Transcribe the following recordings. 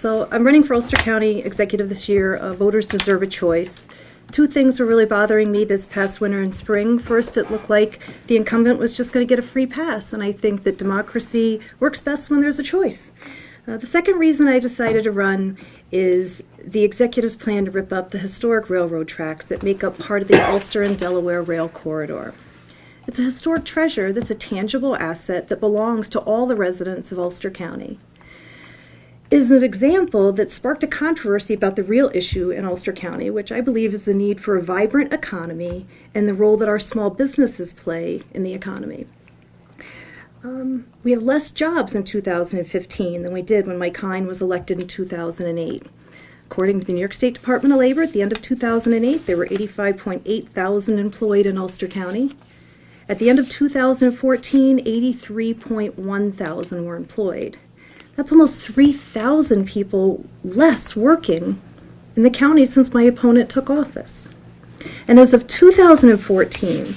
So I'm running for Ulster County Executive this year. Voters deserve a choice. Two things were really bothering me this past winter and spring. First, it looked like the incumbent was just going to get a free pass, and I think that democracy works best when there's a choice. The second reason I decided to run is the executive's plan to rip up the historic railroad tracks that make up part of the Ulster and Delaware rail corridor. It's a historic treasure that's a tangible asset that belongs to all the residents of Ulster County. It is an example that sparked a controversy about the real issue in Ulster County, which I believe is the need for a vibrant economy and the role that our small businesses play in the economy. We have less jobs in 2015 than we did when Mike Hein was elected in 2008. According to the New York State Department of Labor, at the end of 2008, there were 85.8 thousand employed in Ulster County. At the end of 2014, 83.1 thousand were employed. That's almost 3,000 people less working in the county since my opponent took office. And as of 2014,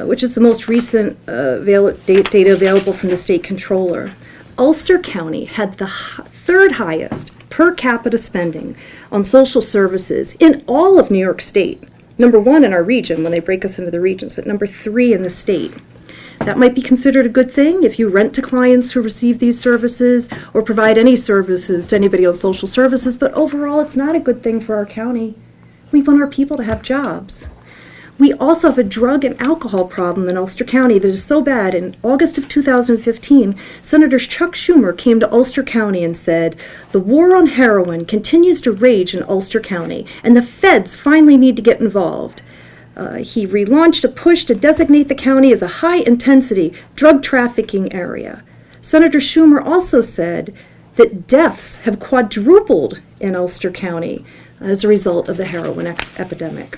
which is the most recent data available from the state controller, Ulster County had the third highest per capita spending on social services in all of New York State. Number one in our region when they break us into the regions, but number 3 in the state. That might be considered a good thing if you rent to clients who receive these services or provide any services to anybody on social services, but overall it's not a good thing for our county. We want our people to have jobs. We also have a drug and alcohol problem in Ulster County that is so bad. In August of 2015, Senator Chuck Schumer came to Ulster County and said, "The war on heroin continues to rage in Ulster County, and the feds finally need to get involved." He relaunched a push to designate the county as a high-intensity drug trafficking area. Senator Schumer also said that deaths have quadrupled in Ulster County as a result of the heroin epidemic.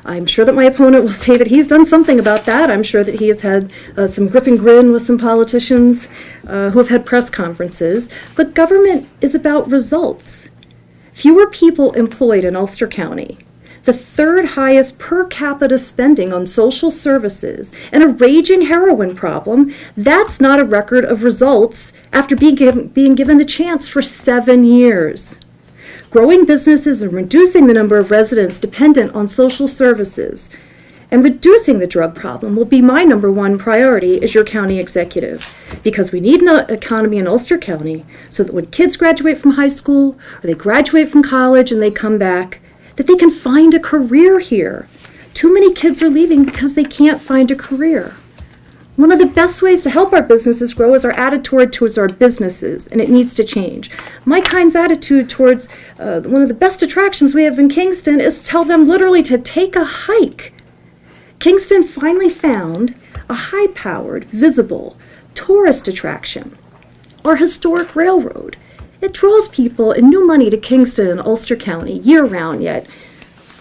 I'm sure that my opponent will say that he's done something about that. I'm sure that he has had some grip and grin with some politicians who have had press conferences. But government is about results. Fewer people employed in Ulster County, the third highest per capita spending on social services, and a raging heroin problem, that's not a record of results after being given the chance for 7 years. Growing businesses and reducing the number of residents dependent on social services and reducing the drug problem will be my number one priority as your county executive, because we need an economy in Ulster County so that when kids graduate from high school or they graduate from college and they come back, that they can find a career here. Too many kids are leaving because they can't find a career. One of the best ways to help our businesses grow is our attitude towards our businesses, and it needs to change. Mike Hein's attitude towards one of the best attractions we have in Kingston is to tell them literally to take a hike. Kingston finally found a high-powered, visible tourist attraction, our historic railroad. It draws people and new money to Kingston and Ulster County year-round, yet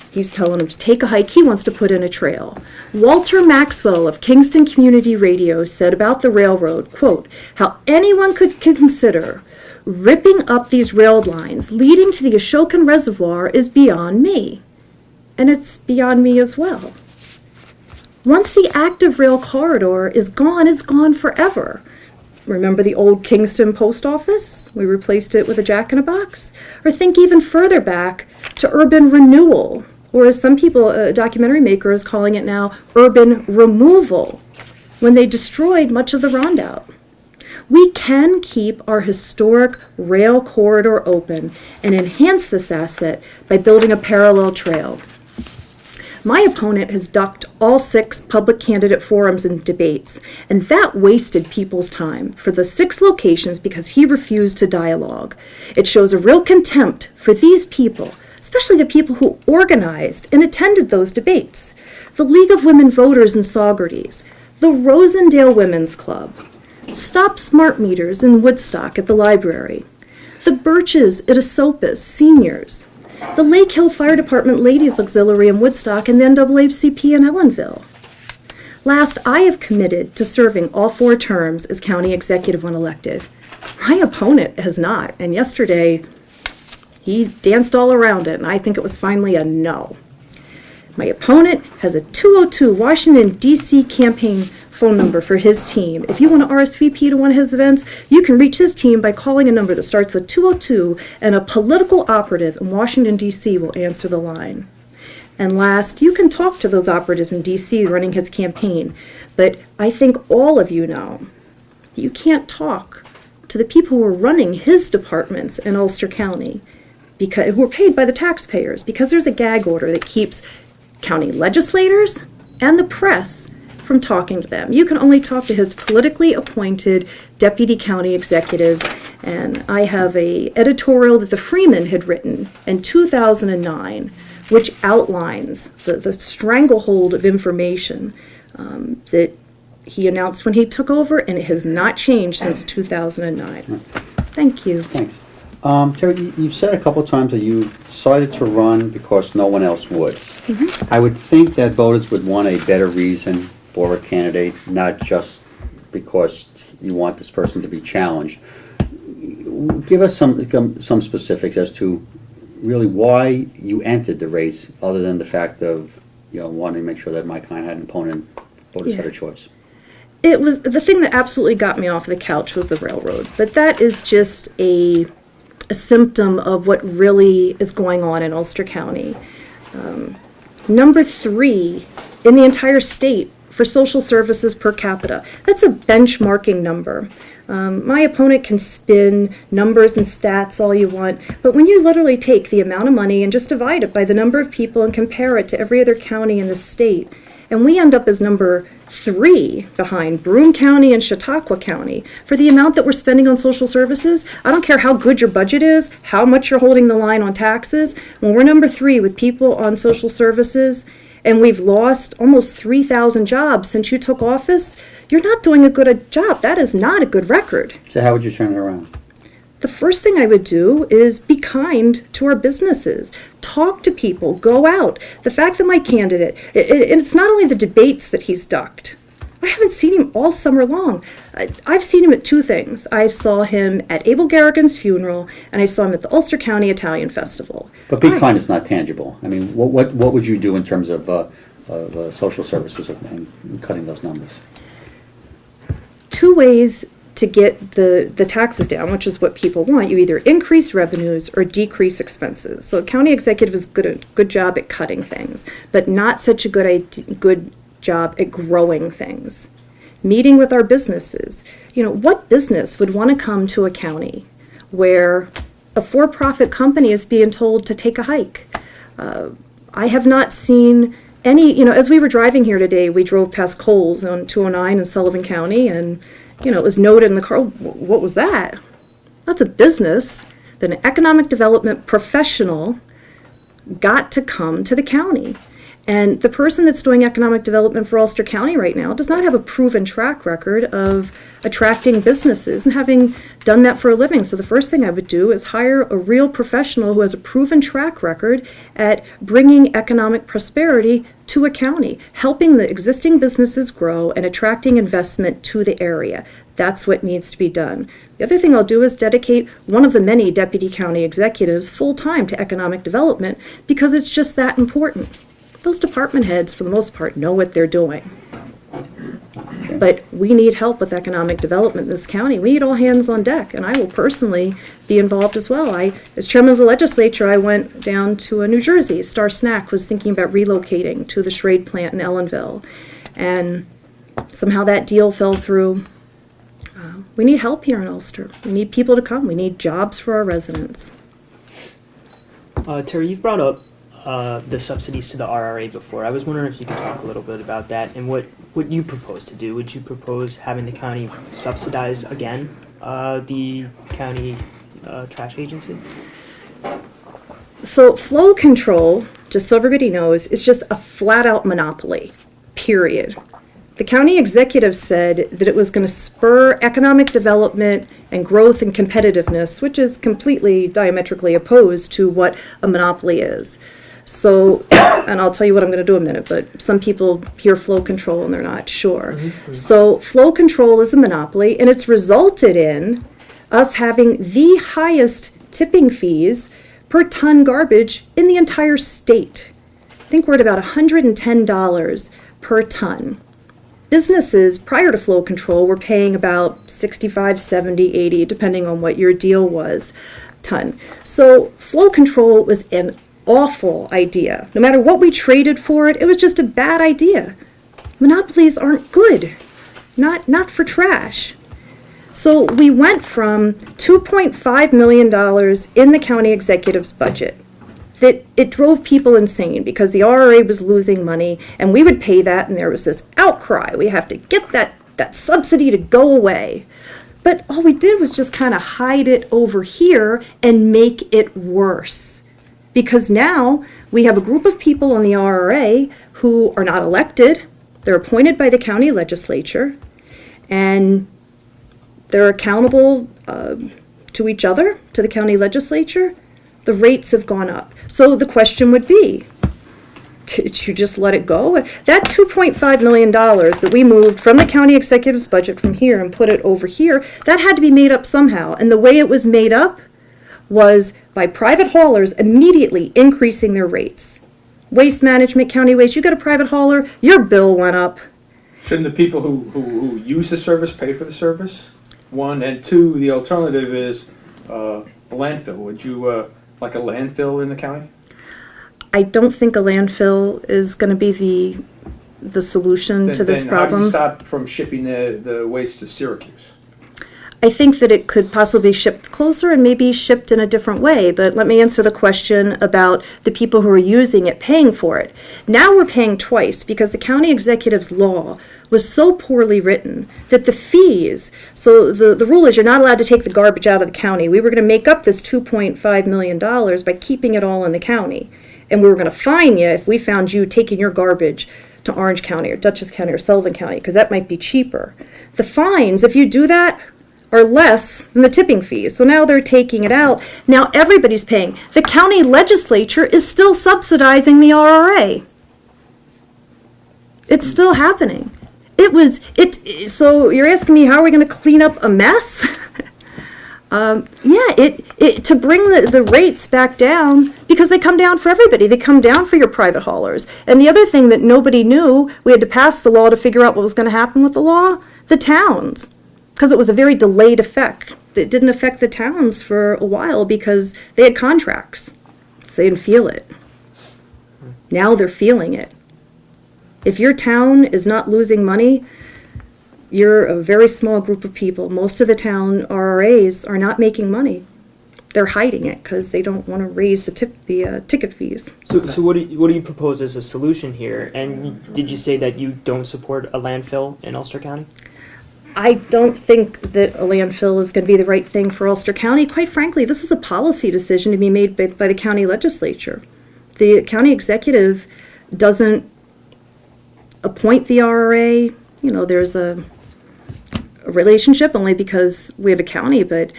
he's telling them to take a hike. He wants to put in a trail. Walter Maxwell of Kingston Community Radio said about the railroad, quote, "How anyone could consider ripping up these rail lines leading to the Ashokan Reservoir is beyond me." And it's beyond me as well. Once the active rail corridor is gone forever. Remember the old Kingston post office? We replaced it with a jack-in-a-box. Or think even further back to urban renewal, or as some people, a documentary maker is calling it now, urban removal, when they destroyed much of the Rondout. We can keep our historic rail corridor open and enhance this asset by building a parallel trail. My opponent has ducked all 6 public candidate forums and debates, and that wasted people's time for the 6 locations because he refused to dialogue. It shows a real contempt for these people, especially the people who organized and attended those debates. The League of Women Voters in Saugerties, the Rosendale Women's Club, Stop Smart Meters in Woodstock at the library, the Birches at Esopus Seniors, the Lake Hill Fire Department Ladies Auxiliary in Woodstock, and the NAACP in Ellenville. Last, I have committed to serving all 4 terms as county executive when elected. My opponent has not, and yesterday he danced all around it, and I think it was finally a no. My opponent has a 202 Washington, D.C. campaign phone number for his team. If you want to RSVP to one of his events, you can reach his team by calling a number that starts with 202, and a political operative in Washington, D.C. will answer the line. And last, you can talk to those operatives in D.C. running his campaign, but I think all of you know that you can't talk to the people who are running his departments in Ulster County, who are paid by the taxpayers, because there's a gag order that keeps county legislators and the press from talking to them. You can only talk to his politically appointed deputy county executives, and I have a editorial that the Freeman had written in 2009, which outlines the stranglehold of information that he announced when he took over, and it has not changed since 2009. Thank you. Thanks. Terry, you've said a couple times that you decided to run because no one else would. I would think that voters would want a better reason for a candidate, not just because you want this person to be challenged. Give us some specifics as to really why you entered the race, other than the fact of wanting to make sure that my kind had an opponent, voters had a choice. It was the thing that absolutely got me off the couch was the railroad, but that is just a symptom of what really is going on in Ulster County. Number 3 in the entire state for social services per capita. That's a benchmarking number. My opponent can spin numbers and stats all you want, but when you literally take the amount of money and just divide it by the number of people and compare it to every other county in the state, and we end up as number 3 behind Broome County and Chautauqua County for the amount that we're spending on social services. I don't care how good your budget is, how much you're holding the line on taxes. When we're number 3 with people on social services, and we've lost almost 3,000 jobs since you took office, you're not doing a good job. That is not a good record. So how would you turn it around? The first thing I would do is be kind to our businesses. Talk to people. Go out. The fact that my candidate, and it's not only the debates that he's ducked. I haven't seen him all summer long. I've seen him at 2 things. I saw him at Abel Garrigan's funeral, and I saw him at the Ulster County Italian Festival. But be kind is not tangible. I mean, what would you do in terms of social services and cutting those numbers? 2 ways to get the taxes down, which is what people want. You either increase revenues or decrease expenses. So a county executive is good job at cutting things, but not such a good job at growing things. Meeting with our businesses. What business would want to come to a county where a for-profit company is being told to take a hike? I have not seen any, as we were driving here today, we drove past Coles on 209 in Sullivan County, and it was noted in the car, what was that? That's a business that an economic development professional got to come to the county. And the person that's doing economic development for Ulster County right now does not have a proven track record of attracting businesses and having done that for a living. So the first thing I would do is hire a real professional who has a proven track record at bringing economic prosperity to a county, helping the existing businesses grow and attracting investment to the area. That's what needs to be done. The other thing I'll do is dedicate one of the many deputy county executives full-time to economic development, because it's just that important. Those department heads, for the most part, know what they're doing. Okay. But we need help with economic development in this county. We need all hands on deck, and I will personally be involved as well. As chairman of the legislature, I went down to New Jersey. Star Snack was thinking about relocating to the Schrade plant in Ellenville, and somehow that deal fell through. We need help here in Ulster. We need people to come. We need jobs for our residents. Terry, you've brought up the subsidies to the RRA before. I was wondering if you could talk a little bit about that and what you propose to do. Would you propose having the county subsidize again the county trash agency? So flow control, just so everybody knows, is just a flat-out monopoly, period. The county executive said that it was going to spur economic development and growth and competitiveness, which is completely diametrically opposed to what a monopoly is. So, and I'll tell you what I'm going to do in a minute, but some people hear flow control and they're not sure. Mm-hmm. So flow control is a monopoly, and it's resulted in us having the highest tipping fees per ton garbage in the entire state. think we're at about $110 per ton. Businesses prior to flow control were paying about 65, 70, 80, depending on what your deal was, ton. So flow control was an awful idea. No matter what we traded for it, it was just a bad idea. Monopolies aren't good, not for trash. So we went from $2.5 million in the county executive's budget. That it drove people insane because the RRA was losing money, and we would pay that, and there was this outcry. We have to get that subsidy to go away. But all we did was just kind of hide it over here and make it worse. Because now we have a group of people on the RRA who are not elected. They're appointed by the county legislature, and they're accountable to each other, to the county legislature. The rates have gone up. So the question would be, did you just let it go? That $2.5 million that we moved from the county executive's budget from here and put it over here, that had to be made up somehow. And the way it was made up was by private haulers immediately increasing their rates. Waste management, county waste, you got a private hauler, your bill went up. Shouldn't the people who use the service pay for the service? One, and two, the alternative is a landfill. Would you like a landfill in the county? I don't think a landfill is going to be the solution to this problem. How do you stop from shipping the waste to Syracuse? I think that it could possibly be shipped closer and maybe shipped in a different way, but let me answer the question about the people who are using it paying for it. Now we're paying twice because the county executive's law was so poorly written that the fees, so the rule is you're not allowed to take the garbage out of the county. We were going to make up this $2.5 million by keeping it all in the county, and we were going to fine you if we found you taking your garbage to Orange County or Dutchess County or Sullivan County, because that might be cheaper. The fines, if you do that, are less than the tipping fees. So now they're taking it out. Now everybody's paying. The county legislature is still subsidizing the RRA. It's still happening. So you're asking me how are we going to clean up a mess? To bring the rates back down, because they come down for everybody. They come down for your private haulers. And the other thing that nobody knew, we had to pass the law to figure out what was going to happen with the law, the towns. Because it was a very delayed effect. It didn't affect the towns for a while because they had contracts. So they didn't feel it. Now they're feeling it. If your town is not losing money, you're a very small group of people. Most of the town RRAs are not making money. They're hiding it because they don't want to raise the ticket fees. So what do you propose as a solution here? And did you say that you don't support a landfill in Ulster County? I don't think that a landfill is going to be the right thing for Ulster County. Quite frankly, this is a policy decision to be made by the county legislature. The county executive doesn't appoint the RRA. There's a relationship only because we have a county, but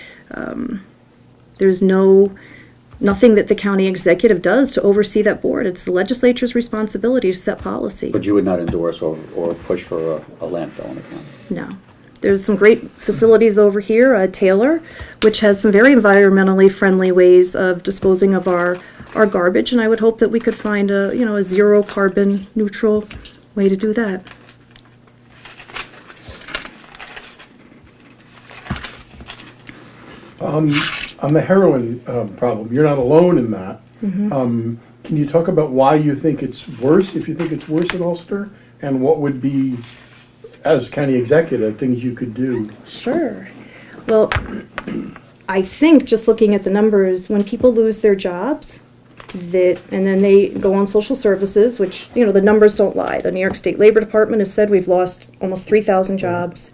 there's nothing that the county executive does to oversee that board. It's the legislature's responsibility to set policy. But you would not endorse or push for a landfill in the county? No. There's some great facilities over here, Taylor, which has some very environmentally friendly ways of disposing of our garbage, and I would hope that we could find a zero carbon neutral way to do that. On the heroin problem, you're not alone in that. Mm-hmm. Can you talk about why you think it's worse, if you think it's worse in Ulster, and what would be, as county executive, things you could do? Sure. Well, I think just looking at the numbers, when people lose their jobs, and then they go on social services, which, the numbers don't lie. The New York State Labor Department has said we've lost almost 3,000 jobs.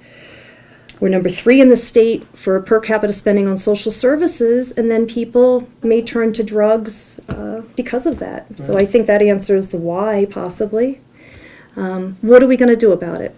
We're number 3 in the state for per capita spending on social services, and then people may turn to drugs because of that. Right. So I think that answers the why, possibly. What are we going to do about it?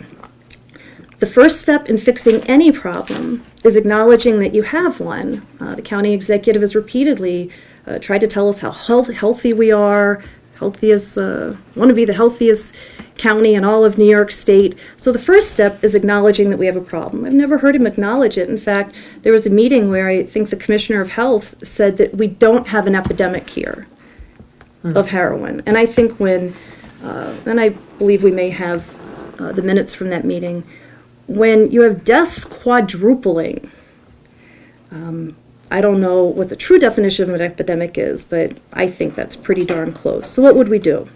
The first step in fixing any problem is acknowledging that you have one. The county executive has repeatedly tried to tell us how healthy we are, want to be the healthiest county in all of New York State. So the first step is acknowledging that we have a problem. I've never heard him acknowledge it. In fact, there was a meeting where I think the Commissioner of Health said that we don't have an epidemic here. of heroin. And I think when, and I believe we may have the minutes from that meeting, when you have deaths quadrupling, I don't know what the true definition of an epidemic is, but I think that's pretty darn close. So what would we do?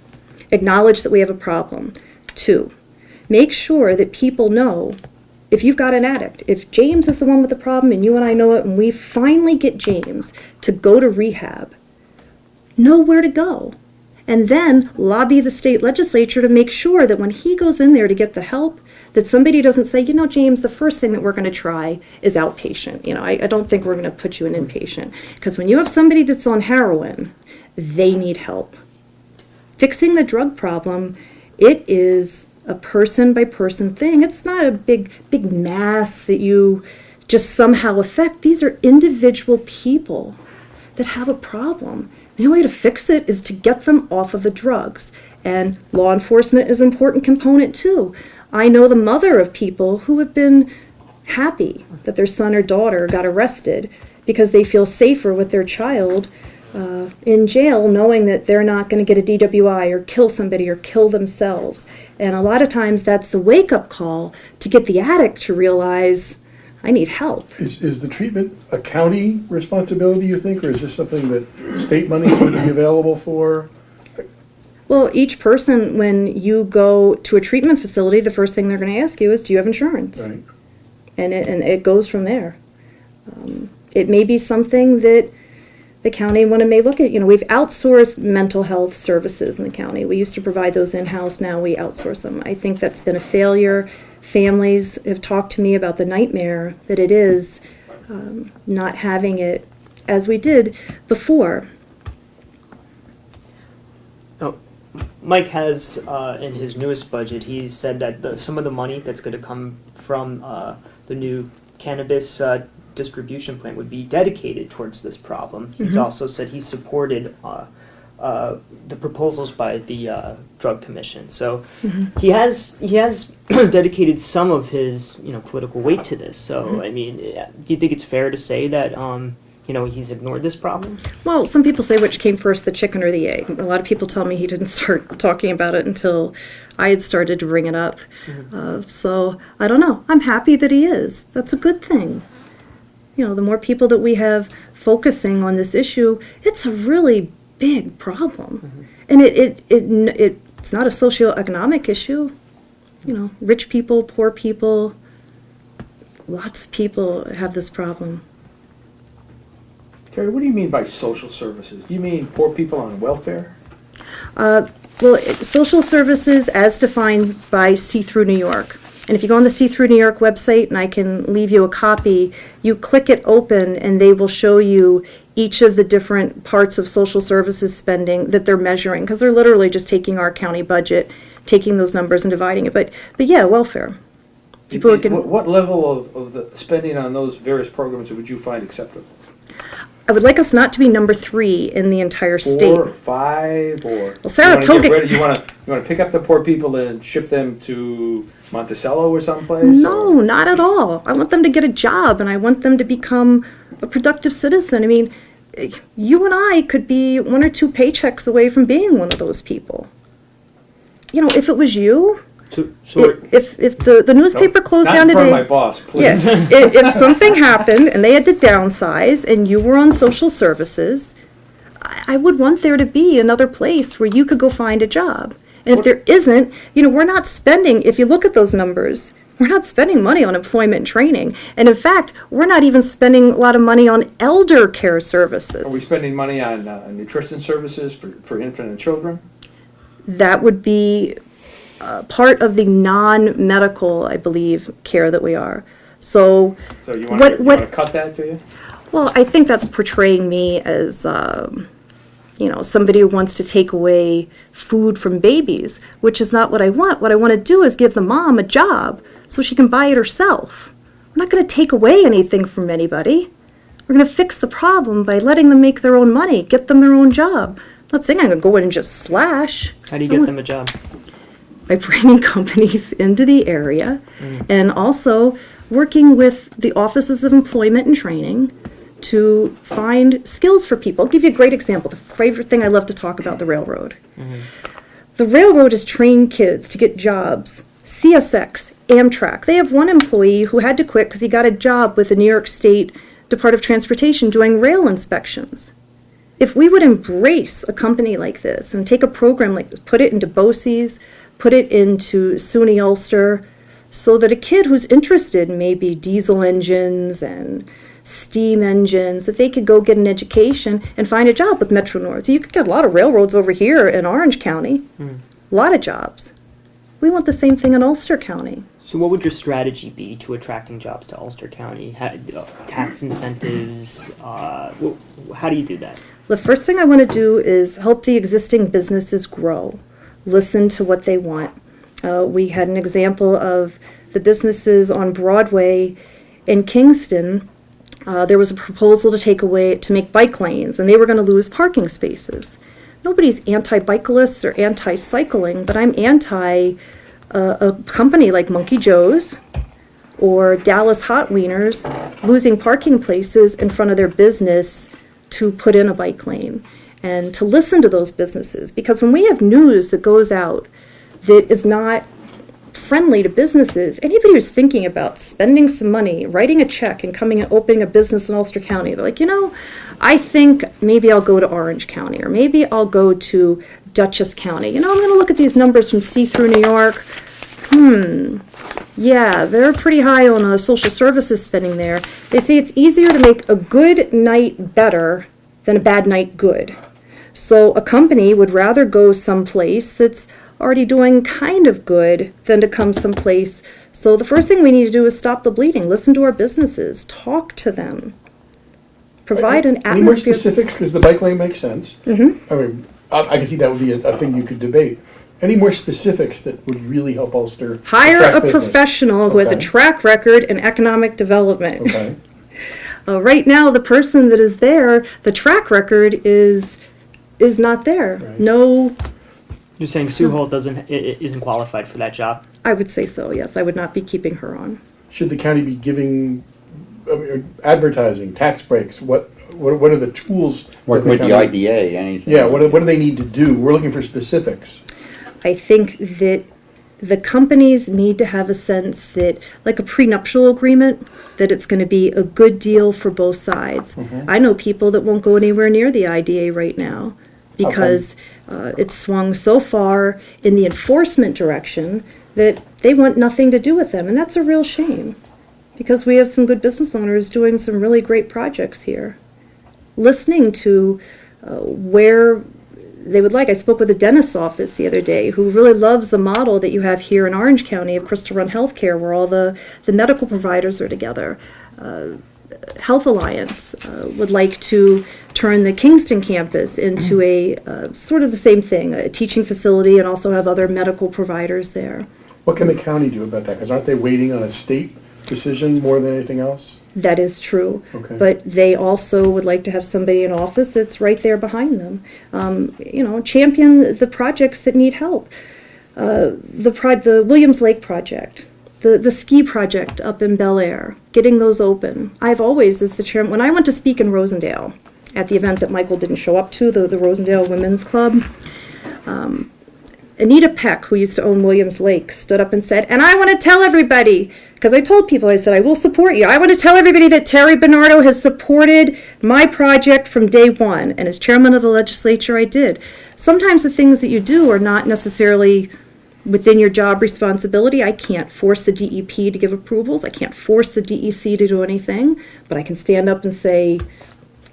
Acknowledge that we have a problem. 2, make sure that people know if you've got an addict, if James is the one with the problem and you and I know it, and we finally get James to go to rehab, know where to go. And then lobby the state legislature to make sure that when he goes in there to get the help, that somebody doesn't say, James, the first thing that we're going to try is outpatient. I don't think we're going to put you in inpatient. Because when you have somebody that's on heroin, they need help. Fixing the drug problem, it is a person-by-person thing. It's not a big mass that you just somehow affect. These are individual people that have a problem. The only way to fix it is to get them off of the drugs. And law enforcement is an important component too. I know the mother of people who have been happy that their son or daughter got arrested because they feel safer with their child in jail, knowing that they're not going to get a DWI or kill somebody or kill themselves. And a lot of times that's the wake-up call to get the addict to realize, I need help. Is the treatment a county responsibility, you think, or is this something that state money would be available for? Well, each person, when you go to a treatment facility, the first thing they're going to ask you is, do you have insurance? Right. And it goes from there. It may be something that the county may look at. We've outsourced mental health services in the county. We used to provide those in-house, now we outsource them. I think that's been a failure. Families have talked to me about the nightmare that it is not having it as we did before. Oh, Mike has, in his newest budget, he said that some of the money that's going to come from the new cannabis distribution plant would be dedicated towards this problem. He's also said he supported the proposals by the Drug Commission. So he has dedicated some of his political weight to this. So I mean, do you think it's fair to say that he's ignored this problem? Well, some people say which came first, the chicken or the egg. A lot of people tell me he didn't start talking about it until I had started to bring it up. So I don't know. I'm happy that he is. That's a good thing. The more people that we have focusing on this issue, it's a really big problem. And it's not a socioeconomic issue. Rich people, poor people, lots of people have this problem. Terry, what do you mean by social services? Do you mean poor people on welfare? Well, social services as defined by See Through New York. And if you go on the See Through New York website, and I can leave you a copy, you click it open and they will show you each of the different parts of social services spending that they're measuring, because they're literally just taking our county budget, taking those numbers and dividing it. But yeah, welfare. People can, What level of the spending on those various programs would you find acceptable? I would like us not to be number 3 in the entire state. 4, 5, or Well, Saratoga. You want to pick up the poor people and ship them to Monticello or someplace? No, not at all. I want them to get a job, and I want them to become a productive citizen. I mean, you and I could be 1 or 2 paychecks away from being one of those people. If it was you, if the newspaper closed down not in front today, of my boss, please. yeah, if something happened and they had to downsize and you were on social services, I would want there to be another place where you could go find a job. And if there isn't, we're not spending, if you look at those numbers, we're not spending money on employment and training. And in fact, we're not even spending a lot of money on elder care services. Are we spending money on nutrition services for infant and children? That would be part of the non-medical, I believe, care that we are. So you want to cut that, do you? Well, I think that's portraying me as, somebody who wants to take away food from babies, which is not what I want. What I want to do is give the mom a job so she can buy it herself. I'm not going to take away anything from anybody. We're going to fix the problem by letting them make their own money, get them their own job. I'm not saying I'm going to go in and just slash. How do you get them a job? By bringing companies into the area and also working with the offices of employment and training to find skills for people. I'll give you a great example. The favorite thing I love to talk about, the railroad. The railroad has trained kids to get jobs. CSX, Amtrak. They have one employee who had to quit because he got a job with the New York State Department of Transportation doing rail inspections. If we would embrace a company like this and take a program like this, put it into BOCES, put it into SUNY Ulster, so that a kid who's interested in maybe diesel engines and steam engines, that they could go get an education and find a job with Metro North. You could get a lot of railroads over here in Orange County, a lot of jobs. We want the same thing in Ulster County. So what would your strategy be to attracting jobs to Ulster County? Tax incentives? How do you do that? The first thing I want to do is help the existing businesses grow, listen to what they want. We had an example of the businesses on Broadway in Kingston. There was a proposal to make bike lanes, and they were going to lose parking spaces. Nobody's anti-bicyclists or anti-cycling, but I'm anti a company like Monkey Joe's or Dallas Hot Wieners losing parking places in front of their business to put in a bike lane, and to listen to those businesses. Because when we have news that goes out that is not friendly to businesses, anybody who's thinking about spending some money, writing a check, and coming and opening a business in Ulster County, they're like, I think maybe I'll go to Orange County, or maybe I'll go to Dutchess County. I'm going to look at these numbers from See-Through New York. Yeah, they're pretty high on social services spending there. They say it's easier to make a good night better than a bad night good. So a company would rather go someplace that's already doing kind of good than to come someplace. So the first thing we need to do is stop the bleeding. Listen to our businesses. Talk to them. Provide an atmosphere. Any more specifics? Because the bike lane makes sense. I mean, I can see that would be a thing you could debate. Any more specifics that would really help Ulster? Hire attract a business? professional who has a track record in economic development. Okay. Right now, the person that is there, the track record is not there. Right. No, You're saying Sue Holt isn't qualified for that job? I would say so, yes. I would not be keeping her on. Should the county be giving advertising, tax breaks? What are the tools? Working with the IDA, anything. Yeah, what do they need to do? We're looking for specifics. I think that the companies need to have a sense that, like a prenuptial agreement, that it's going to be a good deal for both sides. I know people that won't go anywhere near the IDA right now because it's swung so far in the enforcement direction that they want nothing to do with them. And that's a real shame, because we have some good business owners doing some really great projects here. Listening to where they would like. I spoke with a dentist's office the other day who really loves the model that you have here in Orange County of Crystal Run Healthcare, where all the medical providers are together. Health Alliance would like to turn the Kingston campus into a sort of the same thing, a teaching facility, and also have other medical providers there. What can the county do about that? Because aren't they waiting on a state decision more than anything else? That is true. Okay. But they also would like to have somebody in office that's right there behind them. Champion the projects that need help. The Williams Lake project, the ski project up in Bel Air, getting those open. I've always, as the chairman, when I went to speak in Rosendale at the event that Michael didn't show up to, the Rosendale Women's Club, Anita Peck, who used to own Williams Lake, stood up and said, and I want to tell everybody, because I told people, I said, I will support you. I want to tell everybody that Terry Bernardo has supported my project from day one. And as chairman of the legislature, I did. Sometimes the things that you do are not necessarily within your job responsibility. I can't force the DEP to give approvals. I can't force the DEC to do anything. But I can stand up and say,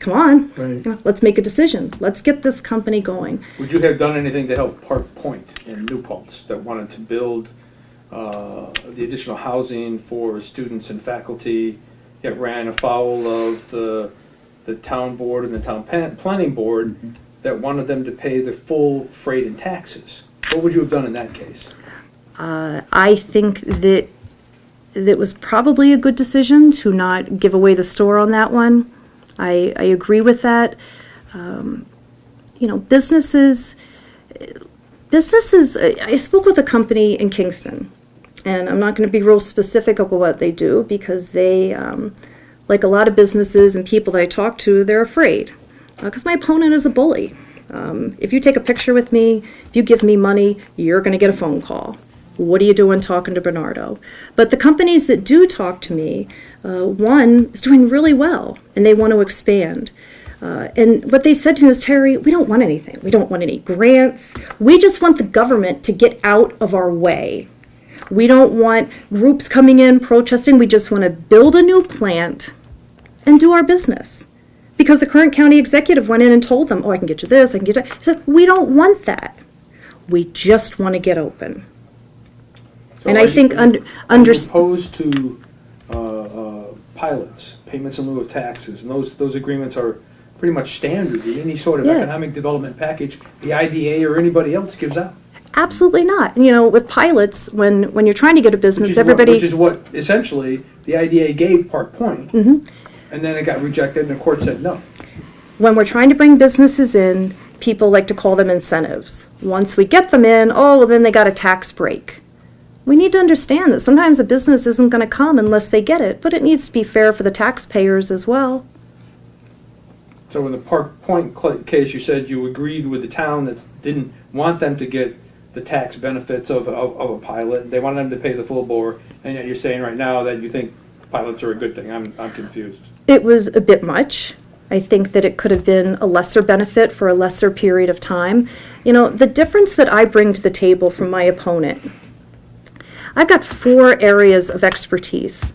come on, Right. Let's make a decision. Let's get this company going. Would you have done anything to help Park Point in New Paltz that wanted to build the additional housing for students and faculty, yet ran afoul of the town board and the town planning board that wanted them to pay the full freight and taxes? What would you have done in that case? I think that it was probably a good decision to not give away the store on that one. I agree with that. Businesses, I spoke with a company in Kingston, and I'm not going to be real specific about what they do because they like a lot of businesses and people that I talk to, they're afraid because my opponent is a bully. If you take a picture with me, if you give me money, you're going to get a phone call. What are you doing talking to Bernardo? But the companies that do talk to me, one is doing really well, and they want to expand. And what they said to me was, Terry, we don't want anything. We don't want any grants. We just want the government to get out of our way. We don't want groups coming in protesting. We just want to build a new plant and do our business. Because the current county executive went in and told them, oh, I can get you this, I can get you that. He said, we don't want that. We just want to get open. So And I think are you opposed to pilots, payments in lieu of taxes, and those agreements are pretty much standard in any sort of Yeah. economic development package the IDA or anybody else gives out. Absolutely not. You know, with pilots, when you're trying to get a business, Which everybody... is what essentially the IDA gave Park Point, and then it got rejected, and the court said no. When we're trying to bring businesses in, people like to call them incentives. Once we get them in, oh, well, then they got a tax break. We need to understand that sometimes a business isn't going to come unless they get it, but it needs to be fair for the taxpayers as well. So in the Park Point case, you said you agreed with the town that didn't want them to get the tax benefits of a pilot. They wanted them to pay the full bore, and yet you're saying right now that you think pilots are a good thing. I'm confused. It was a bit much. I think that it could have been a lesser benefit for a lesser period of time. You know, the difference that I bring to the table from my opponent, I've got 4 areas of expertise.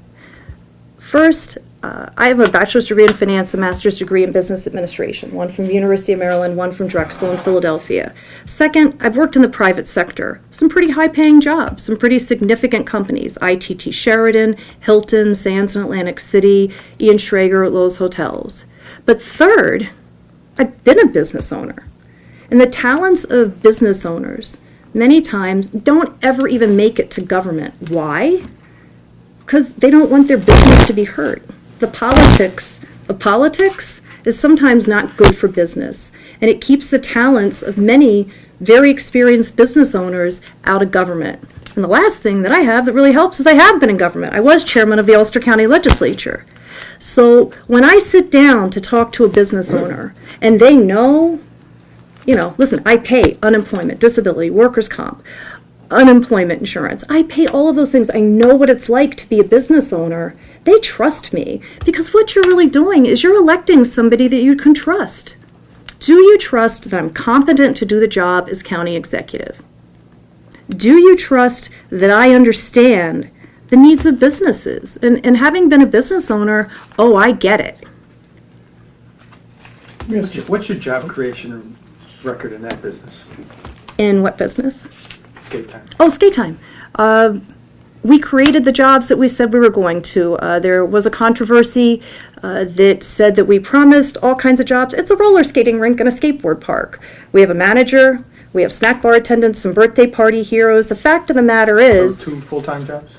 First, I have a bachelor's degree in finance, a master's degree in business administration, one from the University of Maryland, one from Drexel in Philadelphia. Second, I've worked in the private sector, some pretty high-paying jobs, some pretty significant companies, ITT Sheridan, Hilton, Sands in Atlantic City, Ian Schrager at Lowe's Hotels. But third, I've been a business owner. And the talents of business owners many times don't ever even make it to government. Why? Because they don't want their business to be hurt. The politics of politics is sometimes not good for business, and it keeps the talents of many very experienced business owners out of government. And the last thing that I have that really helps is I have been in government. I was chairman of the Ulster County Legislature. So when I sit down to talk to a business owner, and they know, you know, listen, I pay unemployment, disability, workers' comp, unemployment insurance. I pay all of those things. I know what it's like to be a business owner. They trust me because what you're really doing is you're electing somebody that you can trust. Do you trust that I'm competent to do the job as county executive? Do you trust that I understand the needs of businesses? And having been a business owner, oh, I get it. What's your job creation record in that business? In what business? Skate time. Oh, skate time. We created the jobs that we said we were going to. There was a controversy that said that we promised all kinds of jobs. It's a roller skating rink and a skateboard park. We have a manager. We have snack bar attendants, some birthday party heroes. The fact of the matter is... So 2 full-time jobs?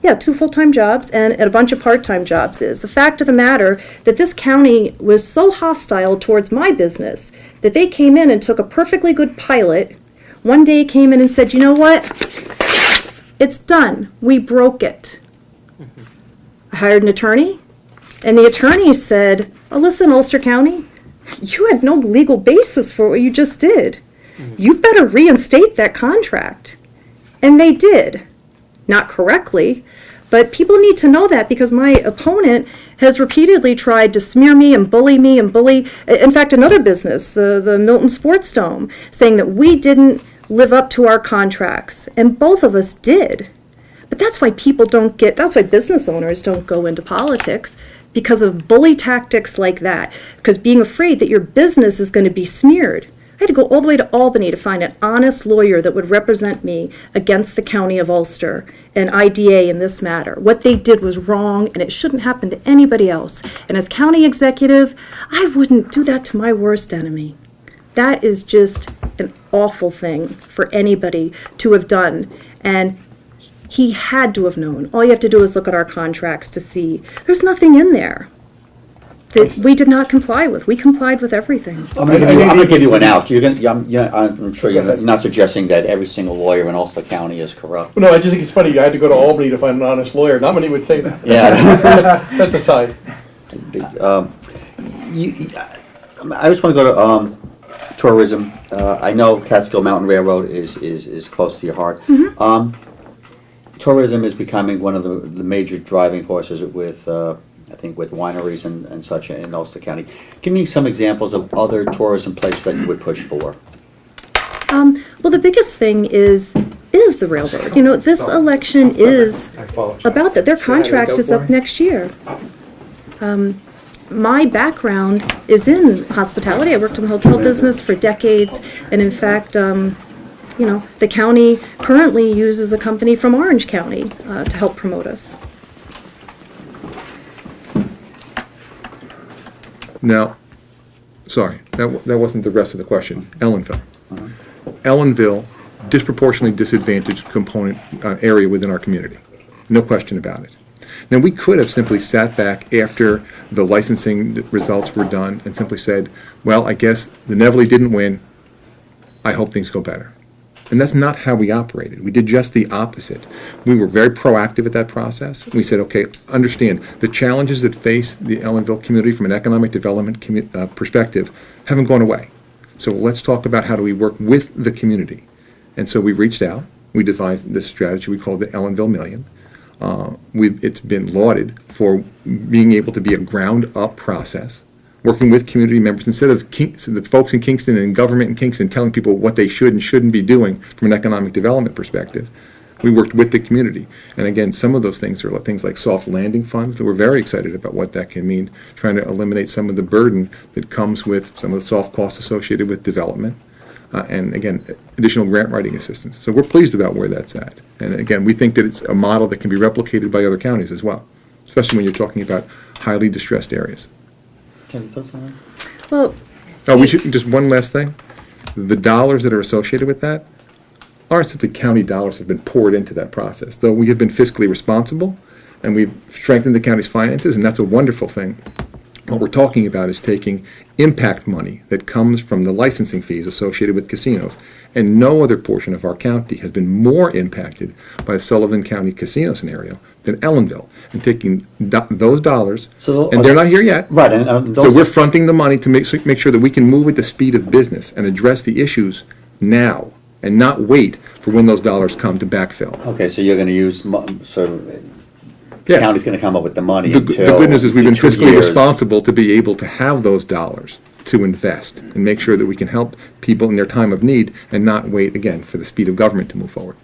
Yeah, 2 full-time jobs and a bunch of part-time jobs is. The fact of the matter that this county was so hostile towards my business that they came in and took a perfectly good pilot. One day came in and said, you know what? It's done. We broke it. I hired an attorney, and the attorney said, oh, listen, Ulster County, you had no legal basis for what you just did. You better reinstate that contract. And they did. Not correctly, but people need to know that because my opponent has repeatedly tried to smear me and bully me and bully, in fact, another business, the Milton Sports Dome, saying that we didn't live up to our contracts, and both of us did. But that's why that's why business owners don't go into politics, because of bully tactics like that, because being afraid that your business is going to be smeared. I had to go all the way to Albany to find an honest lawyer that would represent me against the county of Ulster and IDA in this matter. What they did was wrong, and it shouldn't happen to anybody else. And as county executive, I wouldn't do that to my worst enemy. That is just an awful thing for anybody to have done. And he had to have known. All you have to do is look at our contracts to see there's nothing in there that we did not comply with. We complied with everything. I'm gonna give you an out. I'm sure you're not suggesting that every single lawyer in Ulster County is corrupt. No, I just think it's funny, I had to go to Albany to find an honest lawyer. Not many would say that. Yeah. That's aside. I just want to go to tourism. I know Catskill Mountain Railroad is close to your heart. Tourism is becoming one of the major driving forces with, I think, with wineries and such in Ulster County. Give me some examples of other tourism places that you would push for. Well, the biggest thing is the railroad. You know, this election is about that. Their contract is up next year. My background is in hospitality. I worked in the hotel business for decades, and in fact, you know, the county currently uses a company from Orange County to help promote us. Now, sorry, that wasn't the rest of the question. Ellenville. Ellenville, disproportionately disadvantaged component area within our community. No question about it. Now, we could have simply sat back after the licensing results were done and simply said, well, I guess the Neville didn't win. I hope things go better. And that's not how we operated. We did just the opposite. We were very proactive at that process. We said, okay, understand the challenges that face the Ellenville community from an economic development perspective haven't gone away. So let's talk about how do we work with the community. And so we reached out. We devised this strategy we called the Ellenville Million. It's been lauded for being able to be a ground-up process, working with community members instead of the folks in Kingston and government in Kingston telling people what they should and shouldn't be doing from an economic development perspective. We worked with the community. And again, some of those things are things like soft landing funds that we're very excited about what that can mean, trying to eliminate some of the burden that comes with some of the soft costs associated with development. And again, additional grant writing assistance. So we're pleased about where that's at. And again, we think that it's a model that can be replicated by other counties as well, especially when you're talking about highly distressed areas. Can you thoughts on that? Well, Oh, we should, just one last thing. The dollars that are associated with that aren't simply county dollars that have been poured into that process. Though we have been fiscally responsible and we've strengthened the county's finances, and that's a wonderful thing. What we're talking about is taking impact money that comes from the licensing fees associated with casinos, and no other portion of our county has been more impacted by the Sullivan County casino scenario than Ellenville, and taking those dollars, and they're not here yet. Right, and So we're fronting the money to make sure that we can move at the speed of business and address the issues now, and not wait for when those dollars come to backfill. okay, so you're going to use sort of. Yes. County's going to come up with the money The until good news is we've been in 2 fiscally years. responsible to be able to have those dollars to invest and make sure that we can help people in their time of need and not wait, again, for the speed of government to move forward.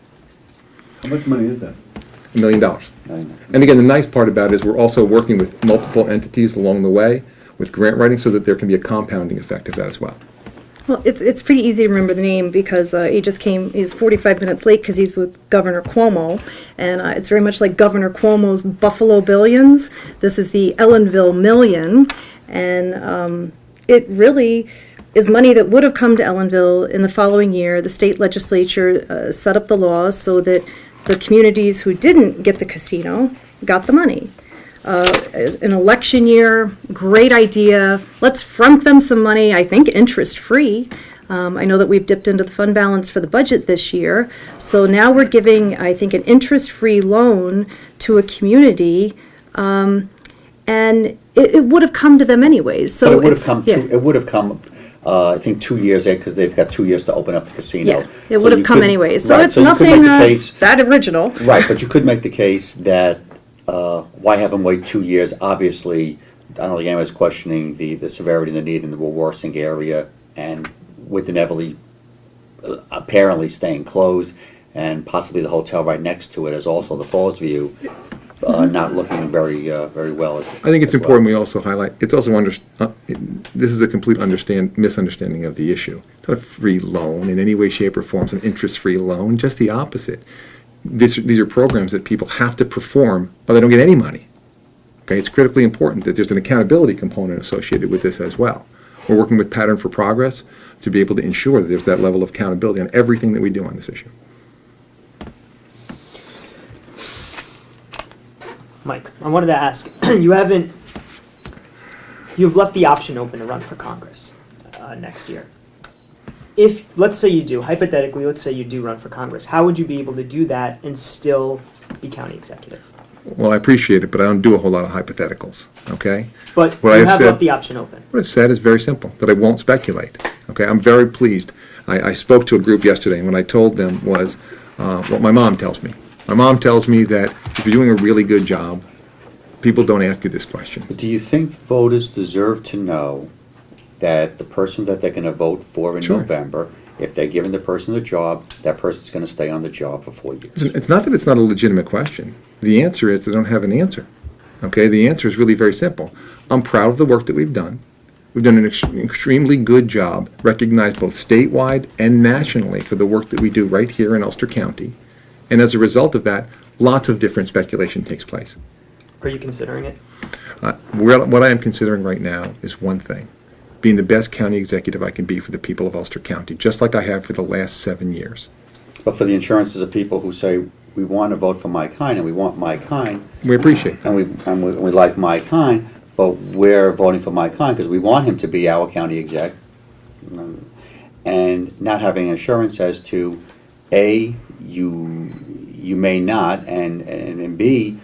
How much money is that? $1 million. And again, the nice part about it is we're also working with multiple entities along the way with grant writing so that there can be a compounding effect of that as well. Well, it's pretty easy to remember the name because he just came, he's 45 minutes late because he's with Governor Cuomo, and it's very much like Governor Cuomo's Buffalo Billions. This is the Ellenville Million, and it really is money that would have come to Ellenville in the following year. The state legislature set up the laws so that the communities who didn't get the casino got the money. An election year, great idea. Let's front them some money, I think interest-free. I know that we've dipped into the fund balance for the budget this year. So now we're giving, I think, an interest-free loan to a community, and it would have come to them anyways. So But it would have it's- come. yeah. It would have come. I think 2 years in because they've got 2 years to open up the casino. Yeah, it So would have you come could- anyway. So right, it's you could nothing make the case, that original. right, but you could make the case that why have them wait 2 years? Obviously, I don't think anyone's questioning the severity and the need in the Wawarsing area, and with the Neville apparently staying closed, and possibly the hotel right next to it is also the Falls View, not looking very well. I think it's important we also highlight, it's also, this is a complete misunderstanding of the issue. It's not a free loan in any way, shape, or form. It's an interest-free loan, just the opposite. These are programs that people have to perform or they don't get any money. Okay, it's critically important that there's an accountability component associated with this as well. We're working with Pattern for Progress to be able to ensure that there's that level of accountability on everything that we do on this issue. Mike, I wanted to ask, you haven't you've left the option open to run for Congress next year. If, let's say you do, hypothetically, let's say you do run for Congress, how would you be able to do that and still be county executive? Well, I appreciate it, but I don't do a whole lot of hypotheticals, okay? But What you I've have said- left the option open. What I've said is very simple, that I won't speculate, okay? I'm very pleased. I spoke to a group yesterday, and what I told them was what my mom tells me. My mom tells me that if you're doing a really good job, people don't ask you this question. But do you think voters deserve to know that the person that they're going to vote for in Sure. November, if they're giving the person the job, that person's going to stay on the job for 4 years? It's not that it's not a legitimate question. The answer is they don't have an answer, okay? The answer is really very simple. I'm proud of the work that we've done. We've done an extremely good job, recognized both statewide and nationally for the work that we do right here in Ulster County. And as a result of that, lots of different speculation takes place. Are you considering it? What I am considering right now is one thing, being the best county executive I can be for the people of Ulster County, just like I have for the last 7 years. But for the insurances of people who say, we want to vote for Mike Hein, and we want Mike Hein, We appreciate that. and we like Mike Hein, but we're voting for Mike Hein because we want him to be our county exec, and not having assurance as to, A, you may not, and B,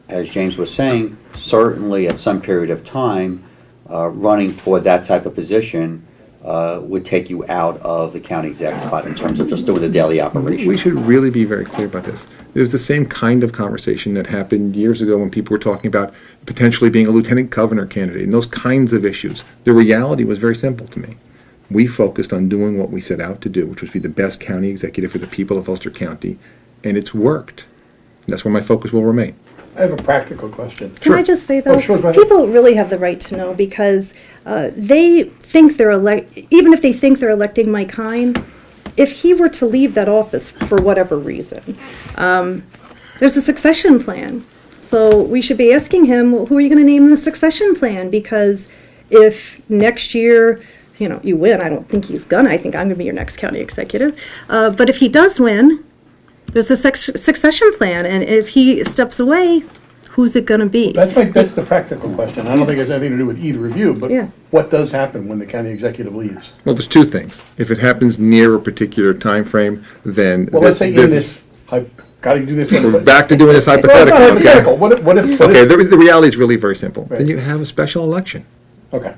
as James was saying, certainly at some period of time, running for that type of position would take you out of the county exec spot in terms of just doing the daily operation. We should really be very clear about this. There's the same kind of conversation that happened years ago when people were talking about potentially being a lieutenant governor candidate and those kinds of issues. The reality was very simple to me. We focused on doing what we set out to do, which was be the best county executive for the people of Ulster County, and it's worked. And that's where my focus will remain. I have a practical question. Can I just say, though? Oh, sure, go ahead. People really have the right to know because they think even if they think they're electing Mike Hein, if he were to leave that office for whatever reason, there's a succession plan. So we should be asking him, well, who are you going to name in the succession plan? Because if next year, you win, I don't think he's gonna. I think I'm going to be your next county executive. But if he does win, there's a succession plan, and if he steps away, who's it going to be? That's the practical question. I don't think it has anything to do with either of you, but Yeah. what does happen when the county executive leaves? Well, there's two things. If it happens near a particular time frame, then... Well, let's say in this, gotta do this. We're back to doing this Well, it's hypothetical, not okay? hypothetical. What if? Okay, the reality is really very simple. Right. Then you have a special election. Okay.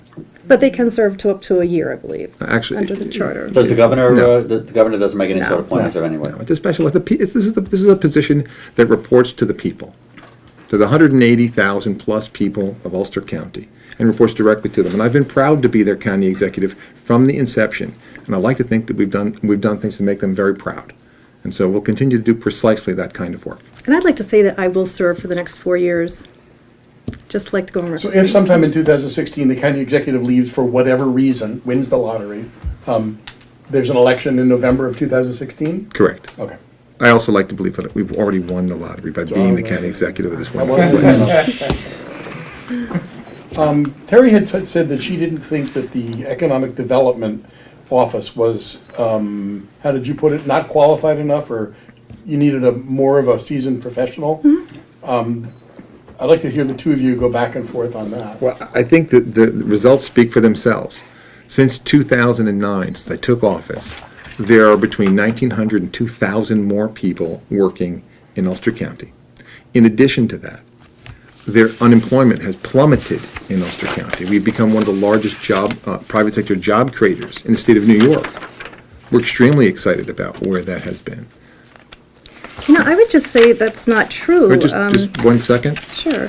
But they can serve up to a year, I believe, Actually, under the charter. Does the governor, No. the governor doesn't make any sort of appointments of anyway? No, it's a special, this is a position that reports to the people, to the 180,000 plus people of Ulster County, and reports directly to them. And I've been proud to be their county executive from the inception, and I like to think that we've done things to make them very proud. And so we'll continue to do precisely that kind of work. And I'd like to say that I will serve for the next 4 years. Just like to go and So represent. if sometime in 2016 the county executive leaves for whatever reason, wins the lottery, there's an election in November of 2016? Correct. Okay. I also like to believe that we've already won the lottery by being the county executive of this That wonderful wasn't place. enough. Terry had said that she didn't think that the economic development office was, how did you put it, not qualified enough, or you needed more of a seasoned professional? I'd like to hear the two of you go back and forth on that. Well, I think that the results speak for themselves. Since 2009, since I took office, there are between 1,900 and 2,000 more people working in Ulster County. In addition to that, their unemployment has plummeted in Ulster County. We've become one of the largest private sector job creators in the state of New York. We're extremely excited about where that has been. I would just say that's not true. But just 1 second. Sure.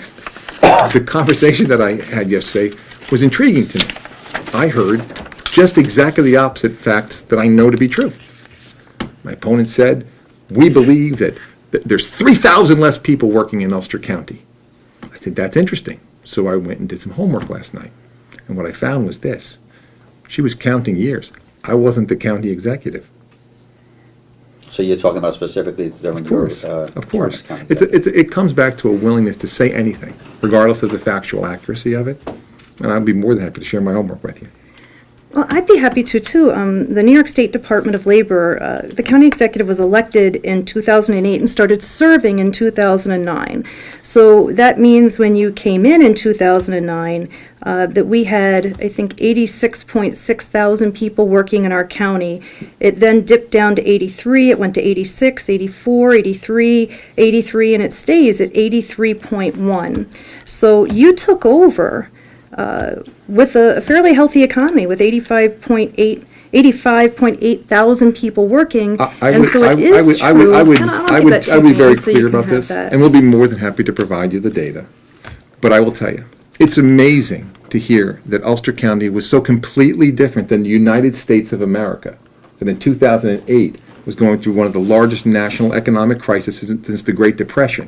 The conversation that I had yesterday was intriguing to me. I heard just exactly the opposite facts that I know to be true. My opponent said, we believe that there's 3,000 less people working in Ulster County. I said, that's interesting. So I went and did some homework last night. And what I found was this. She was counting years. I wasn't the county executive. So you're talking about specifically during Of course, your, of course. county It comes back to a willingness to say anything, regardless of the factual accuracy of it. And I'd be more than happy to share my homework with you. Well, I'd be happy to, too. The New York State Department of Labor, the county executive was elected in 2008 and started serving in 2009. So that means when you came in 2009, that we had, I think, 86.6 thousand people working in our county. It then dipped down to 83, it went to 86, 84, 83, 83, and it stays at 83.1. So you took over with a fairly healthy economy, with 85.8 thousand people working, and so it is true. I would And I'll give that to be you, very so you clear can about have this, that. and we'll be more than happy to provide you the data. But I will tell you, it's amazing to hear that Ulster County was so completely different than the United States of America, that in 2008 was going through one of the largest national economic crises since the Great Depression.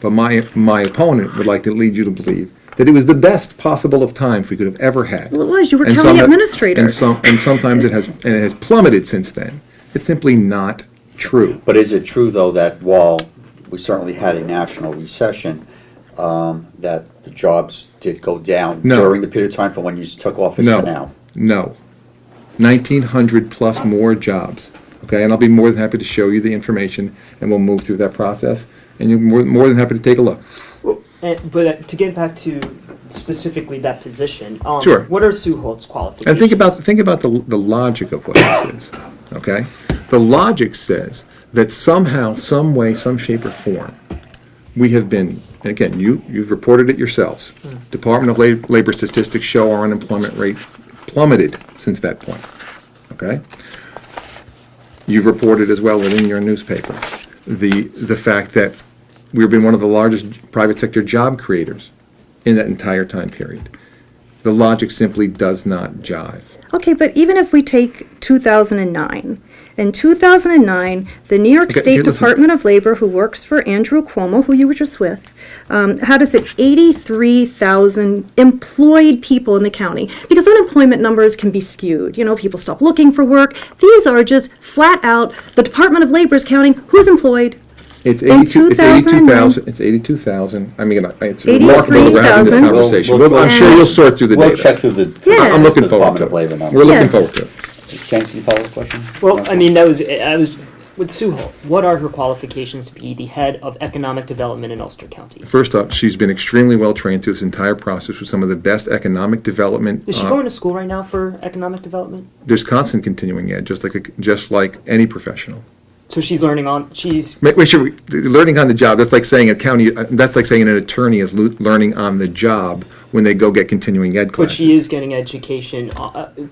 But my opponent would like to lead you to believe that it was the best possible of times we could have ever had. Well, it was. You were And county some have- administrator. And sometimes it has plummeted since then. It's simply not true. But is it true, though, that while we certainly had a national recession, that the jobs did go down No. during the period of time from when you took office to now? No. 1,900 plus more jobs. Okay, and I'll be more than happy to show you the information, and we'll move through that process, and you're more than happy to take a look. But to get back to specifically that position, Sure. what are Sue Holt's qualifications? And think about the logic of what this is. Okay, the logic says that somehow, some way, some shape or form, we have been. And again, you've reported it yourselves. Department of Labor statistics show our unemployment rate plummeted since that point. Okay, you've reported as well within your newspaper the fact that we've been one of the largest private sector job creators in that entire time period. The logic simply does not jive. Okay, but even if we take 2009, in 2009, the New York Okay, State listen. Department of Labor, who works for Andrew Cuomo, who you were just with, had us at 83,000 employed people in the county. Because unemployment numbers can be skewed. You know, people stop looking for work. These are just flat out, the Department of Labor is counting who's employed. It's In 82,000. It's 82,000. I mean, it's remarkable that we're having this 83,000. conversation. We'll- I'm sure you'll sort through the We'll data. check through the. Yeah. I'm looking the forward Department to of Labor it. numbers. We're looking Yeah. forward to it. James, can you follow the question? Well, I mean, I was with Sue Holt. What are her qualifications to be the head of economic development in Ulster County? First up, she's been extremely well trained through this entire process with some of the best economic development. Is she going to school right now for economic development? There's constant continuing ed, just like any professional. So she's learning on. She's Make sure learning on the job. That's like saying That's like saying an attorney is learning on the job when they go get continuing ed but classes. she is getting education,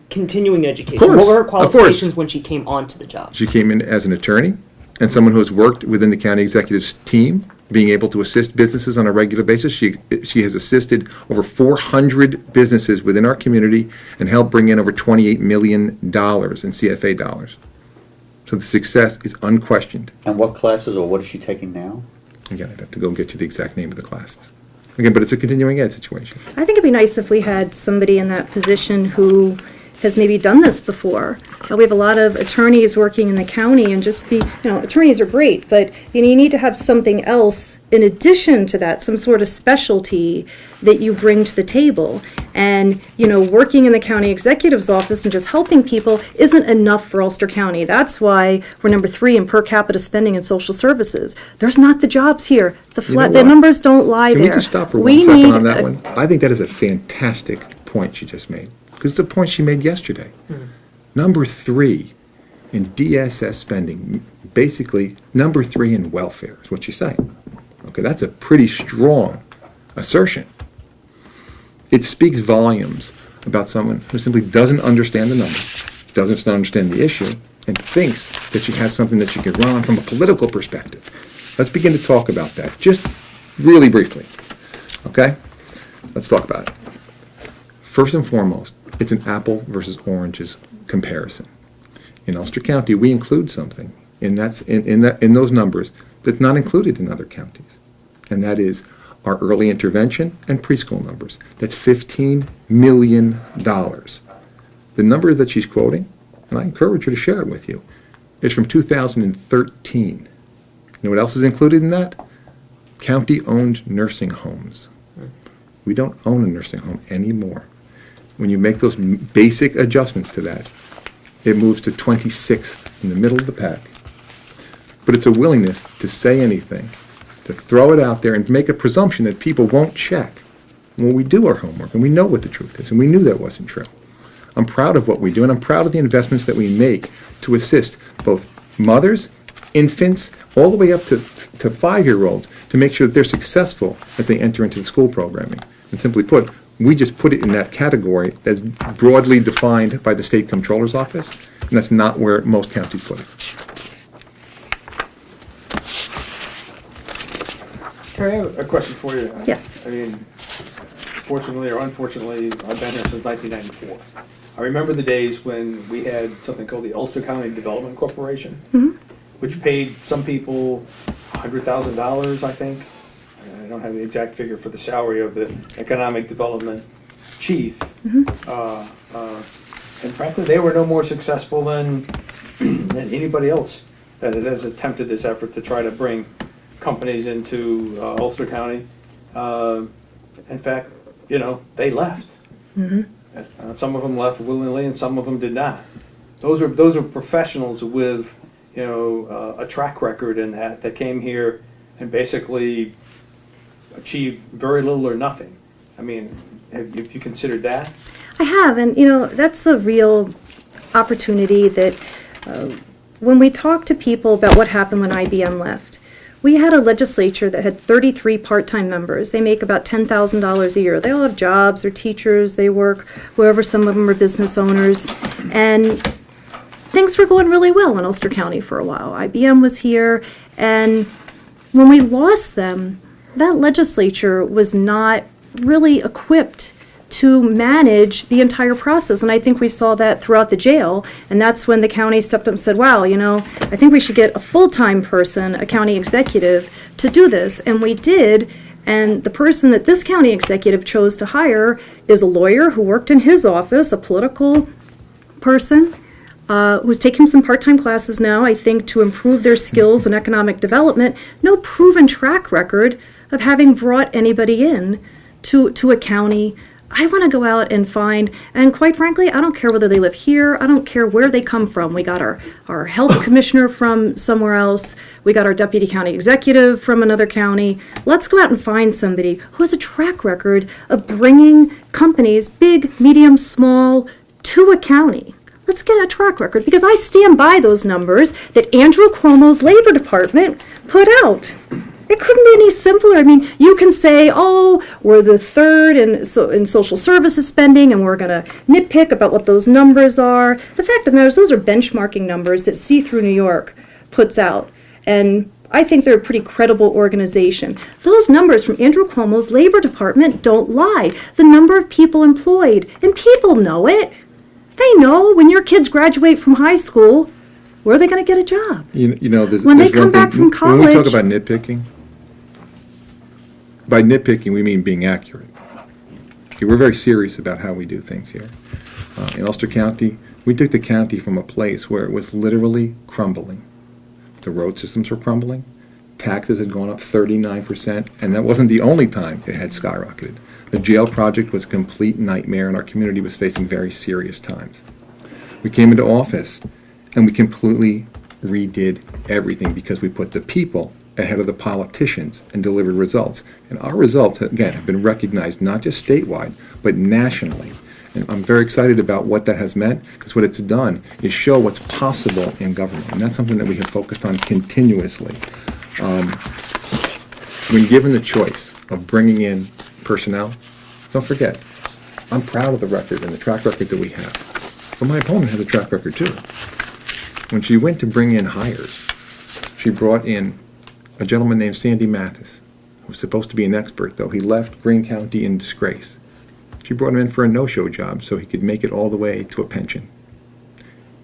continuing education. Of course, What were her of course. qualifications when she came onto the job? She came in as an attorney and someone who has worked within the county executive's team, being able to assist businesses on a regular basis. She has assisted over 400 businesses within our community and helped bring in over $28 million in CFA dollars. So the success is unquestioned. And what classes or what is she taking now? Again, I'd have to go get you the exact name of the classes. Again, but it's a continuing ed situation. I think it'd be nice if we had somebody in that position who has maybe done this before. We have a lot of attorneys working in the county, and attorneys are great, but you need to have something else in addition to that, some sort of specialty that you bring to the table. And, working in the county executive's office and just helping people isn't enough for Ulster County. That's why we're number 3 in per capita spending in social services. There's not the jobs here. The know the what? numbers don't lie Can there. we just stop for We 1 second need on that a- one? I think that is a fantastic point she just made, because it's a point she made yesterday. Number 3 in DSS spending, basically number 3 in welfare is what she's saying. Okay, that's a pretty strong assertion. It speaks volumes about someone who simply doesn't understand the numbers, doesn't understand the issue, and thinks that she has something that she can run on from a political perspective. Let's begin to talk about that, just really briefly. Okay? Let's talk about it. First and foremost, it's an apple versus oranges comparison. In Ulster County, we include something in those numbers that's not included in other counties, and that is our early intervention and preschool numbers. That's $15 million. The number that she's quoting, and I encourage her to share it with you, is from 2013. You know what else is included in that? County-owned nursing homes. We don't own a nursing home anymore. when you make those basic adjustments to that, it moves to 26th in the middle of the pack. But it's a willingness to say anything, to throw it out there and make a presumption that people won't check when we do our homework and we know what the truth is, and we knew that wasn't true. I'm proud of what we do, and I'm proud of the investments that we make to assist both mothers, infants, all the way up to 5-year-olds to make sure that they're successful as they enter into the school programming. And simply put, we just put it in that category that's broadly defined by the State Comptroller's Office, and that's not where most counties put it. Terry, I have a question for you. Yes. I mean, fortunately or unfortunately, I've been here since 1994. I remember the days when we had something called the Ulster County Development Corporation, which paid some people $100,000, I think. I don't have the exact figure for the salary of the economic development chief. And frankly, they were no more successful than anybody else that has attempted this effort to try to bring companies into Ulster County. In fact, you know, they left. Some of them left willingly, and some of them did not. Those are professionals with, you know, a track record and that came here and basically achieved very little or nothing. I mean, have you considered that? I have, and you know, that's a real opportunity that when we talk to people about what happened when IBM left, we had a legislature that had 33 part-time members. They make about $10,000 a year. They all have jobs, they're teachers, they work wherever, some of them are business owners, and things were going really well in Ulster County for a while. IBM was here, and when we lost them, that legislature was not really equipped to manage the entire process. And I think we saw that throughout the jail. And that's when the county stepped up and said, wow, you know, I think we should get a full-time person, a county executive, to do this. And we did. And the person that this county executive chose to hire is a lawyer who worked in his office, a political person, who's taking some part-time classes now, I think, to improve their skills in economic development. No proven track record of having brought anybody in to a county. I want to go out and find, and quite frankly, I don't care whether they live here, I don't care where they come from. We got our health commissioner from somewhere else, we got our deputy county executive from another county. Let's go out and find somebody who has a track record of bringing companies, big, medium, small, to a county. Let's get a track record, because I stand by those numbers that Andrew Cuomo's Labor Department put out. It couldn't be any simpler. I mean, you can say, oh, we're the third in social services spending, and we're going to nitpick about what those numbers are. The fact of the matter is, those are benchmarking numbers that See Through New York puts out. And I think they're a pretty credible organization. Those numbers from Andrew Cuomo's Labor Department don't lie. The number of people employed, and people know it. They know when your kids graduate from high school, where are they going to get a job? You know, there's When they one come back thing- from college. When we talk about nitpicking, by nitpicking, we mean being accurate. Okay, we're very serious about how we do things here. In Ulster County, we took the county from a place where it was literally crumbling. The road systems were crumbling, taxes had gone up 39%, and that wasn't the only time it had skyrocketed. The jail project was a complete nightmare, and our community was facing very serious times. We came into office, and we completely redid everything because we put the people ahead of the politicians and delivered results. And our results, again, have been recognized not just statewide, but nationally. And I'm very excited about what that has meant, because what it's done is show what's possible in government. And that's something that we have focused on continuously. When given the choice of bringing in personnel, don't forget, I'm proud of the record and the track record that we have. But my opponent has a track record too. When she went to bring in hires, she brought in a gentleman named Sandy Mathis, who was supposed to be an expert, though he left Greene County in disgrace. She brought him in for a no-show job so he could make it all the way to a pension.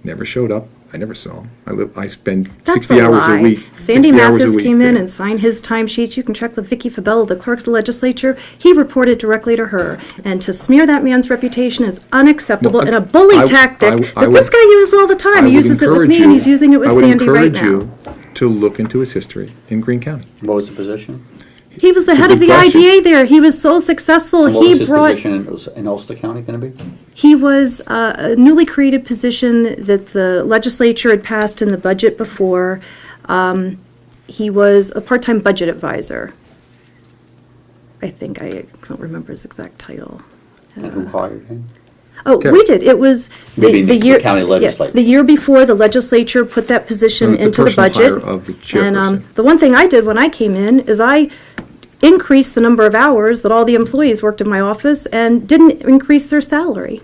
Never showed up. I never saw him. I spend That's 60 a hours lie. a week. Sandy 60 hours a Mathis week came in there. and signed his timesheets. You can check with Vicki Fabella, the clerk of the legislature. He reported directly to her. And to smear that man's reputation is unacceptable Well, and a bully I tactic would- that this guy uses all the time. He uses it with me, and he's using it with Sandy right now. I would encourage you to look into his history in Greene County. What was the position? He was the It's a head of good the question. IDA there. He was so successful. And what was He his brought. position in Ulster County going to be? He was a newly created position that the legislature had passed in the budget before. He was a part-time budget advisor. I think, I don't remember his exact title. And who hired him? Oh, Okay. we did. It was You mean the the year. county yeah, legislature. the year before, the legislature put that position And it's the into the personal budget. hire of the And chairperson. the one thing I did when I came in is I increased the number of hours that all the employees worked in my office and didn't increase their salary.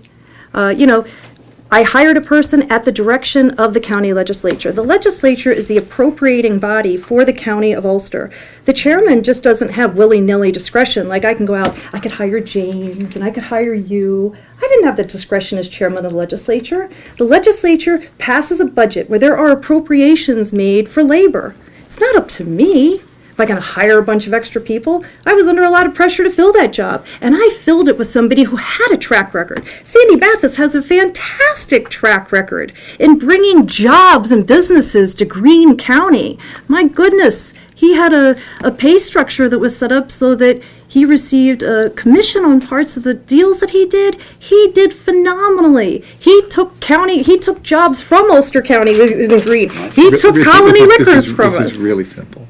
I hired a person at the direction of the county legislature. The legislature is the appropriating body for the county of Ulster. The chairman just doesn't have willy-nilly discretion, like I can go out, I could hire James, and I could hire you. I didn't have the discretion as chairman of the legislature. The legislature passes a budget where there are appropriations made for labor. It's not up to me. Am I going to hire a bunch of extra people? I was under a lot of pressure to fill that job, and I filled it with somebody who had a track record. Sandy Bathis has a fantastic track record in bringing jobs and businesses to Greene County. My goodness, he had a pay structure that was set up so that he received a commission on parts of the deals that he did. He did phenomenally. He took jobs from Ulster County, who was in Greene. He took Colony Liquors from us. This is really simple.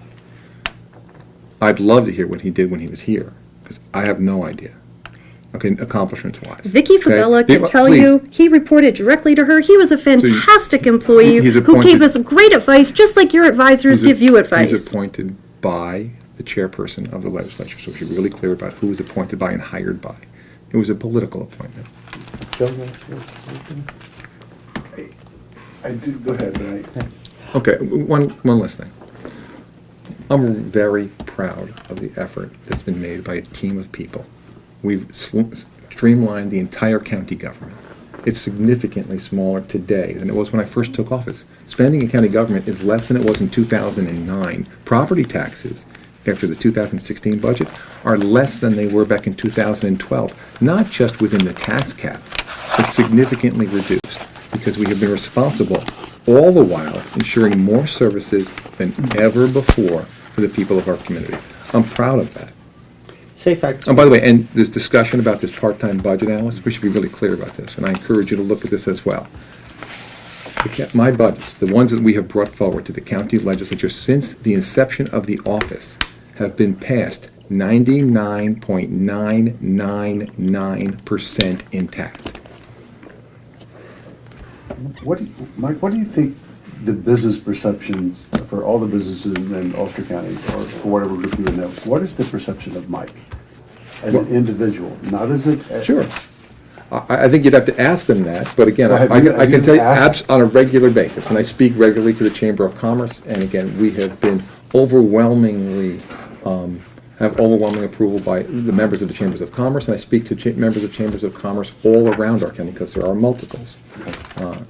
I'd love to hear what he did when he was here, because I have no idea. Okay, accomplishments-wise. Vicky Okay? Fabella can tell Please. you, he reported directly to her. He was a fantastic employee he's who appointed- gave us great advice, just like your advisors He's a- give you advice. He's appointed by the chairperson of the legislature, so we should be really clear about who was appointed by and hired by. It was a political appointment. Joe, I do, go ahead, but Okay, one last thing. I'm very proud of the effort that's been made by a team of people. We've streamlined the entire county government. It's significantly smaller today than it was when I first took office. Spending in county government is less than it was in 2009. Property taxes, after the 2016 budget, are less than they were back in 2012. Not just within the tax cap, but significantly reduced, because we have been responsible all the while ensuring more services than ever before for the people of our community. I'm proud of that. Say fact. And by the way, and this discussion about this part-time budget analyst, we should be really clear about this, and I encourage you to look at this as well. My budgets, the ones that we have brought forward to the county legislature since the inception of the office, have been passed 99.999% intact. Mike, what do you think the business perceptions for all the businesses in Ulster County, or for whatever group you would know, what is the perception of Mike as an individual, not as a... Sure. I think you'd have to ask them that, but again, Well, have I you- can have you tell you asked? on a regular basis, and I speak regularly to the Chamber of Commerce, and again, we have been overwhelmingly, have overwhelming approval by the members of the Chambers of Commerce, and I speak to members of Chambers of Commerce all around our county, because there are multiples.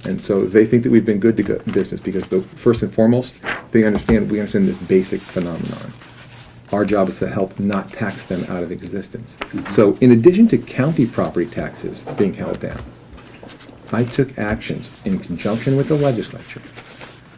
And so they think that we've been good to business, because first and foremost, we understand this basic phenomenon. Our job is to help not tax them out of existence. So in addition to county property taxes being held down, I took actions in conjunction with the legislature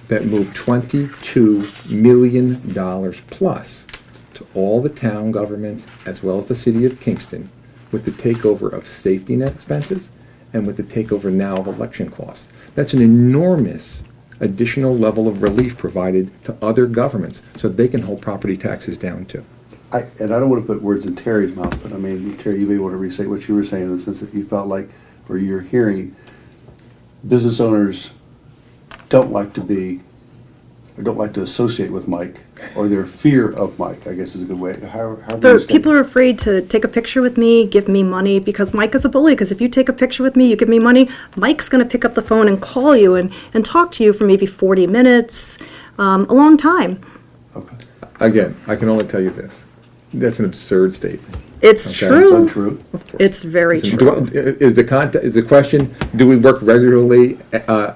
that moved $22 million plus to all the town governments as well as the city of Kingston with the takeover of safety net expenses and with the takeover now of election costs. That's an enormous additional level of relief provided to other governments so they can hold property taxes down too. And I don't want to put words in Terry's mouth, but I mean, Terry, you may want to restate what you were saying in the sense that you felt like, or you're hearing, business owners don't like to be, or don't like to associate with Mike, or their fear of Mike, I guess is a good way. How do you People are afraid to take a picture with me, give me money, because Mike is a bully, because if you take a picture with me, you give me money, Mike's going to pick up the phone and call you and talk to you for maybe 40 minutes, a long time. Okay. Again, I can only tell you this. That's an absurd statement. It's Okay. It's true. untrue. It's very Listen, true. Is the question, do we work regularly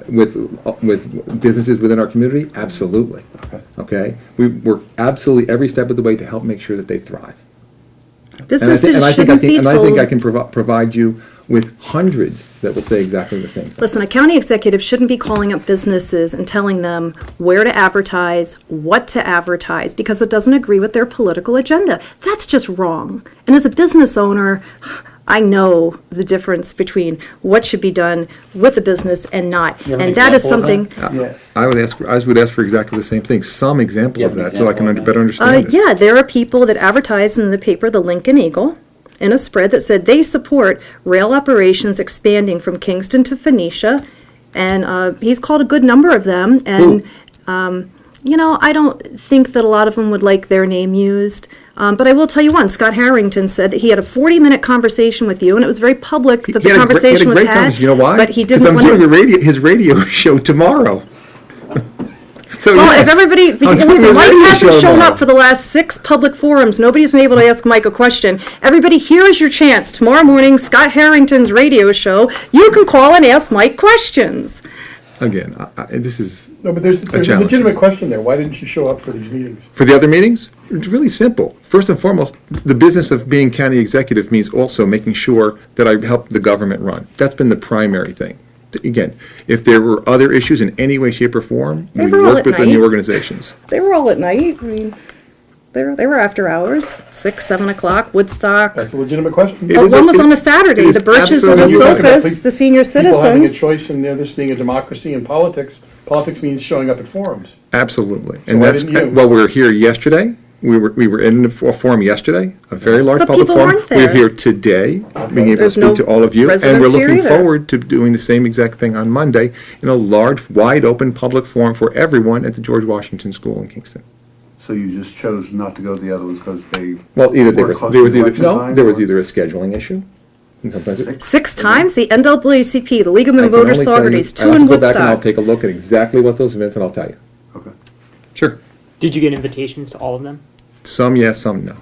with businesses within our community? Absolutely. Okay? We work absolutely every step of the way to help make sure that they thrive. Businesses And I think shouldn't be I told. can provide you with hundreds that will say exactly the same thing. Listen, a county executive shouldn't be calling up businesses and telling them where to advertise, what to advertise, because it doesn't agree with their political agenda. That's just wrong. And as a business owner, I know the difference between what should be done with the business and not. You have an And that is example of something, Yeah. I would ask for exactly the same thing, some example You of have an that, so I can example of better understand this. yeah, there are people that advertise in the paper, the Lincoln Eagle, in a spread that said they support rail operations expanding from Kingston to Phoenicia, and he's called a good number of them, and, I don't think that a lot of them would like their name used, but I will tell you one, Scott Harrington said that he had a 40-minute conversation with you, and it was very public that the conversation was had. You know why? But he Because didn't I'm want doing to. his radio show tomorrow. So Well, if yes, everybody, I'm doing listen, his Mike radio hasn't show shown tomorrow. up for the last 6 public forums. Nobody's been able to ask Mike a question. Everybody, here is your chance. Tomorrow morning, Scott Harrington's radio show. You can call and ask Mike questions. Again, this is, No, but there's a challenge. legitimate question there. Why didn't you show up for these meetings? for the other meetings, it's really simple. First and foremost, the business of being county executive means also making sure that I help the government run. That's been the primary thing. Again, if there were other issues in any way, shape, or form, They we were all worked at within the night. organizations. They were all at night. I mean, they were after hours, 6, 7 o'clock, Woodstock. That's a legitimate question. It Oh, is one was on a it's- Saturday. it is The Birches and the absolutely- You're talking about Sopas, the senior People having a citizens. choice and this being a democracy and politics. Politics means showing up at forums. Absolutely. So And why that's, didn't you? well, we were here yesterday. We were in a forum yesterday, a very large But public people forum. weren't We're there. here today, being able to There's no speak to all of you. And we're residents here looking either. forward to doing the same exact thing on Monday in a large, wide-open public forum for everyone at the George Washington School in Kingston. So you just chose not to go to the other ones because they. Well, either there Or was, close there to was either, election no, time, there was or- either a scheduling issue. And sometimes it- 6 times, the NAACP, the League of I Women can Voters, only tell you- Saugerties, 2 I'll have in to go back and I'll Woodstock. take a look at exactly what those events, and I'll tell you. Okay. Sure. Did you get invitations to all of them? Some yes, some no.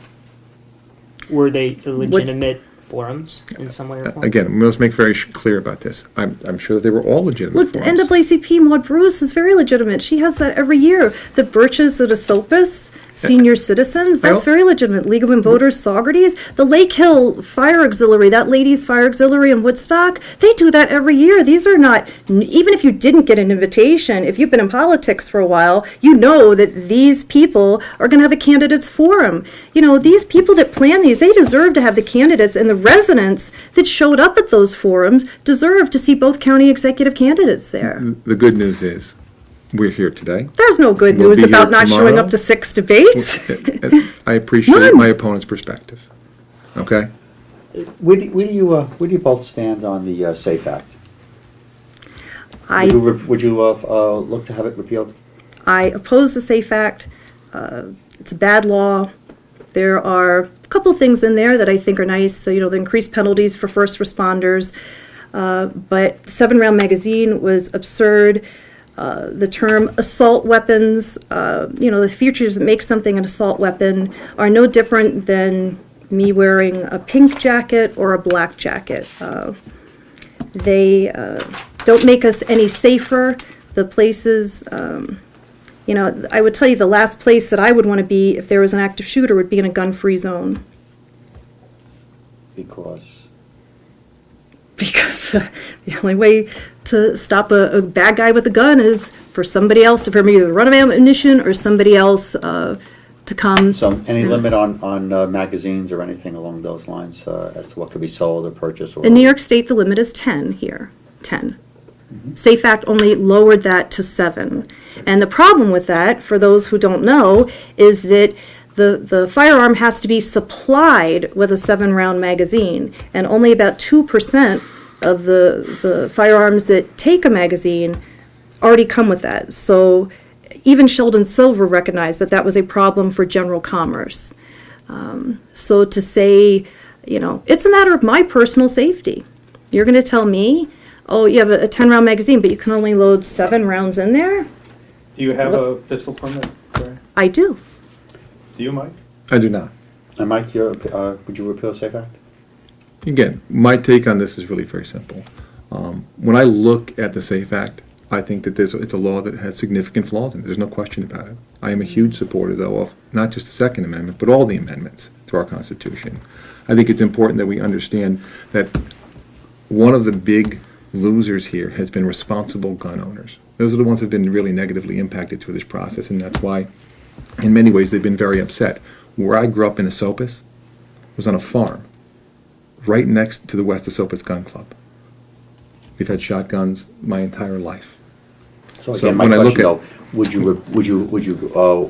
Were they legitimate forums in some way or form? Again, let's make very clear about this. I'm sure that they were all legitimate Look, forums. NAACP, Maud Bruce is very legitimate. She has that every year. The Birches, the DeSopas, senior citizens, that's don't- very legitimate. League of Women Voters, Saugerties, the Lake Hill Fire Auxiliary, that ladies' fire auxiliary in Woodstock, they do that every year. These are not, even if you didn't get an invitation, if you've been in politics for a while, you know that these people are going to have a candidates forum. You know, these people that plan these, they deserve to have the candidates, and the residents that showed up at those forums deserve to see both county executive candidates there. The good news is, we're here today. There's no good We'll news be about here not showing tomorrow. up to 6 debates. I appreciate None. my opponent's perspective. Okay? Where do you both stand on the SAFE Act? I Would you look to have it repealed? oppose the SAFE Act. It's a bad law. There are a couple things in there that I think are nice. The increased penalties for first responders. But 7-round magazine was absurd. The term assault weapons, the features that make something an assault weapon are no different than me wearing a pink jacket or a black jacket. They don't make us any safer. The places, I would tell you the last place that I would want to be if there was an active shooter would be in a gun-free zone. Because Because the only way to stop a bad guy with a gun is for somebody else to either run out of ammunition or somebody else to come. so any limit on magazines or anything along those lines as to what could be sold or purchased? Or In New York State, the limit is 10 here, 10. SAFE Act only lowered that to 7. And the problem with that, for those who don't know, is that the firearm has to be supplied with a 7-round magazine, and only about 2% of the firearms that take a magazine already come with that. So even Sheldon Silver recognized that that was a problem for general commerce. So to say, it's a matter of my personal safety. You're going to tell me, oh, you have a 10-round magazine, but you can only load 7 rounds in there? Do you have a pistol permit, Barry? I do. Do you, Mike? I do not. And Mike, would you repeal SAFE Act? Again, my take on this is really very simple. When I look at the SAFE Act, I think that it's a law that has significant flaws in it. There's no question about it. I am a huge supporter, though, of not just the Second Amendment, but all the amendments to our Constitution. I think it's important that we understand that one of the big losers here has been responsible gun owners. Those are the ones who have been really negatively impacted through this process, and that's why, in many ways, they've been very upset. Where I grew up in Esopus was on a farm right next to the West Esopus Gun Club. We've had shotguns my entire life. So So again, my when I look question at- though, would you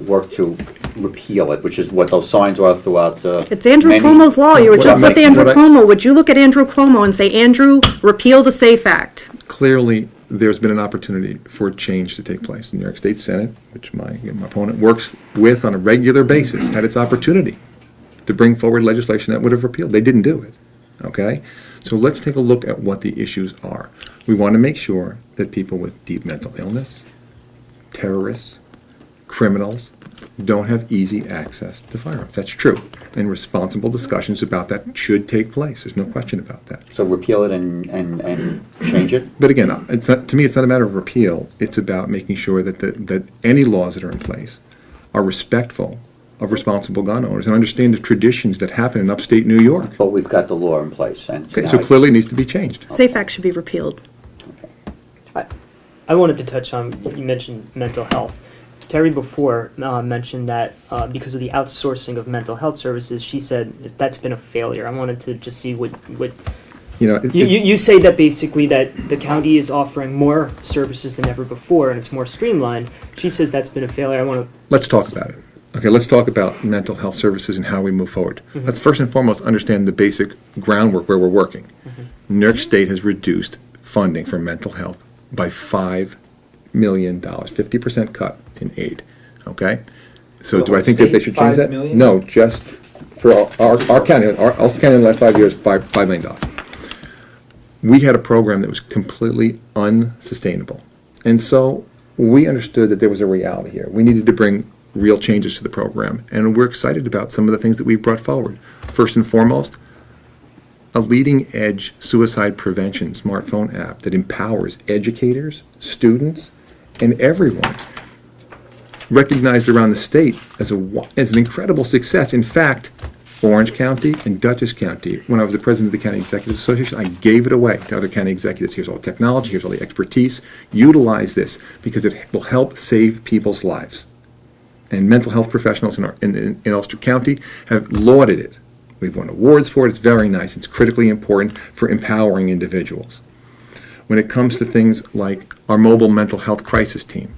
work to repeal it, which is what those signs are throughout It's Andrew many- Cuomo's law. You were What just I with make- Andrew what I- Cuomo. Would you look at Andrew Cuomo and say, Andrew, repeal the SAFE Act? Clearly, there's been an opportunity for change to take place. The New York State Senate, which my opponent works with on a regular basis, had its opportunity to bring forward legislation that would have repealed. They didn't do it, okay? So let's take a look at what the issues are. We want to make sure that people with deep mental illness, terrorists, criminals, don't have easy access to firearms. That's true. And responsible discussions about that should take place. There's no question about that. So repeal it and change it? But again, it's not, to me, it's not a matter of repeal. It's about making sure that that any laws that are in place are respectful of responsible gun owners and understand the traditions that happen in upstate New York. But we've got the law in place, and Okay, so clearly it needs to be changed. SAFE Act should be repealed. I wanted to touch on, you mentioned mental health. Terry before mentioned that because of the outsourcing of mental health services, she said that's been a failure. I wanted to just see what You know, you say that basically that the county is offering more services than ever before and it's more streamlined. She says that's been a failure. I want to let's talk about it. Okay, let's talk about mental health services and how we move forward. Mhm. Let's first and foremost understand the basic groundwork where we're working. New York State has reduced funding for mental health by $5 million, 50% cut in aid, okay? So The do I whole think that they state, should change 5 that? million? No, just for our county, Ulster County in the last 5 years, $5 million. We had a program that was completely unsustainable. And so we understood that there was a reality here. We needed to bring real changes to the program, and we're excited about some of the things that we've brought forward. First and foremost, a leading-edge suicide prevention smartphone app that empowers educators, students, and everyone, recognized around the state as an incredible success. In fact, Orange County and Dutchess County, when I was the president of the County Executive Association, I gave it away to other county executives. Here's all the technology, here's all the expertise. Utilize this because it will help save people's lives. And mental health professionals in Ulster County have lauded it. We've won awards for it. It's very nice. It's critically important for empowering individuals. When it comes to things like our mobile mental health crisis team,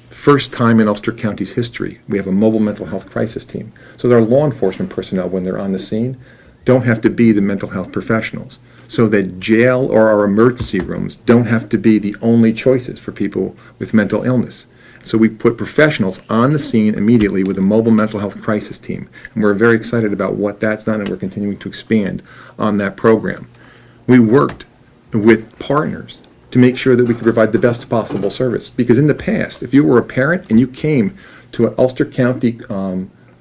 first time in Ulster County's history, we have a mobile mental health crisis team. So that our law enforcement personnel, when they're on the scene, don't have to be the mental health professionals. So that jail or our emergency rooms don't have to be the only choices for people with mental illness. So we put professionals on the scene immediately with a mobile mental health crisis team. And we're very excited about what that's done, and we're continuing to expand on that program. We worked with partners to make sure that we could provide the best possible service. Because in the past, if you were a parent and you came to an Ulster County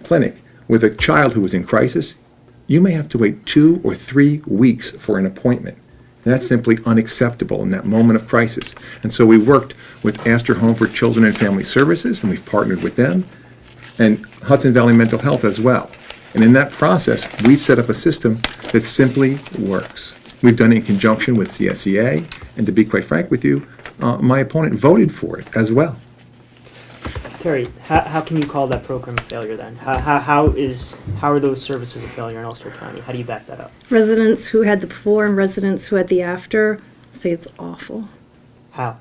clinic with a child who was in crisis, you may have to wait 2 or 3 weeks for an appointment. And that's simply unacceptable in that moment of crisis. And so we worked with Astor Home for Children and Family Services, and we've partnered with them, and Hudson Valley Mental Health as well. And in that process, we've set up a system that simply works. We've done it in conjunction with CSEA, and to be quite frank with you, my opponent voted for it as well. Terry, how can you call that program a failure then? How are those services a failure in Ulster County? How do you back that up? Residents who had the before and residents who had the after say it's awful. How?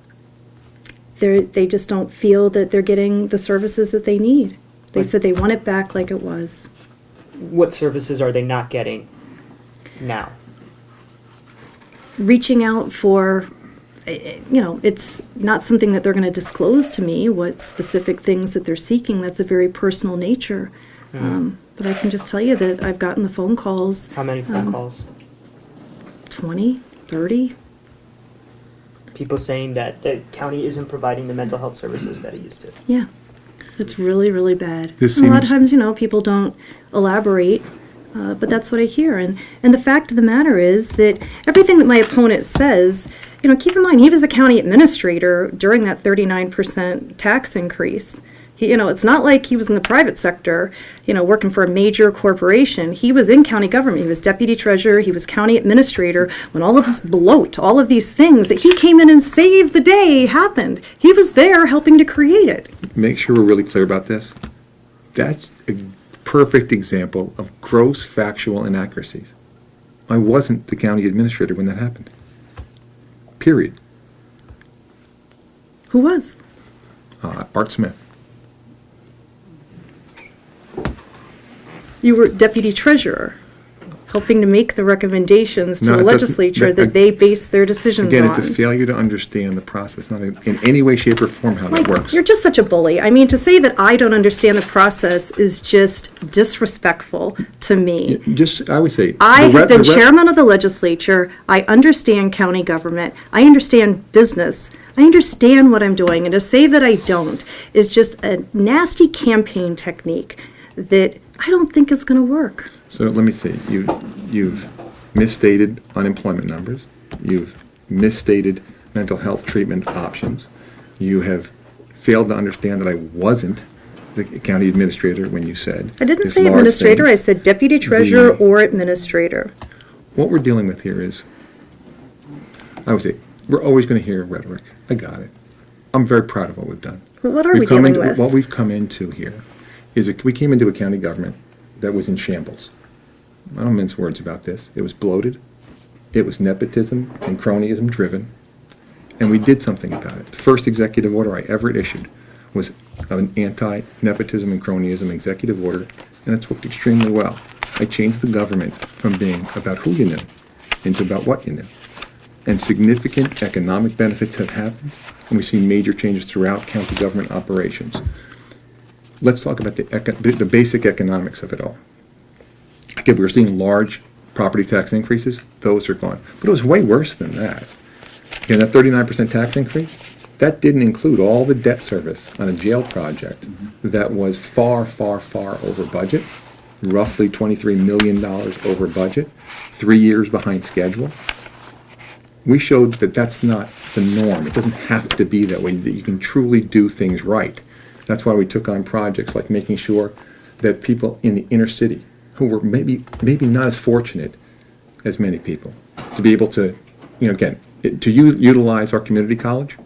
They just don't feel that they're getting the services that they need. They said they want it back like it was. What services are they not getting now? Reaching out for, it's not something that they're going to disclose to me, what specific things that they're seeking. That's a very personal nature. But I can just tell you that I've gotten the phone calls. How many phone calls? 20, 30. People saying that the county isn't providing the mental health services that it used to. Yeah. It's really, really bad. This And a lot of seems- times, people don't elaborate, but that's what I hear. And the fact of the matter is that everything that my opponent says, keep in mind, he was the county administrator during that 39% tax increase. It's not like he was in the private sector, working for a major corporation. He was in county government. He was deputy treasurer. He was county administrator. When all of this bloat, all of these things that he came in and saved the day happened, he was there helping to create it. Make sure we're really clear about this. That's a perfect example of gross factual inaccuracies. I wasn't the county administrator when that happened. Period. Who was? Art Smith. You were deputy treasurer, helping to make the recommendations to No, the it doesn't- legislature that they base their decisions Again, on. it's a failure to understand the process, not in any way, shape, or form how that works. You're just such a bully. I mean, to say that I don't understand the process is just disrespectful to me. I would say. I the have been the chairman of the legislature. I understand county government. I understand business. I understand what I'm doing. And to say that I don't is just a nasty campaign technique that I don't think is going to work. So let me see. You've misstated unemployment numbers. You've misstated mental health treatment options. You have failed to understand that I wasn't the county administrator when you said. I didn't there's say large administrator. I things. said deputy treasurer or administrator. What we're dealing with here is, I would say, we're always going to hear rhetoric. I got it. I'm very proud of what we've done. But what are we dealing with? What we've come into here is we came into a county government that was in shambles. I don't mince words about this. It was bloated. It was nepotism and cronyism driven. And we did something about it. The first executive order I ever issued was an anti-nepotism and cronyism executive order, and it's worked extremely well. I changed the government from being about who you knew into about what you knew. And significant economic benefits have happened, and we've seen major changes throughout county government operations. Let's talk about the basic economics of it all. Again, we're seeing large property tax increases. Those are gone. But it was way worse than that. Again, that 39% tax increase, that didn't include all the debt service on a jail project that was far, far, far over budget, roughly $23 million over budget, 3 years behind schedule. We showed that that's not the norm. It doesn't have to be that way, that you can truly do things right. That's why we took on projects like making sure that people in the inner city who were maybe not as fortunate as many people to be able to, utilize our community college,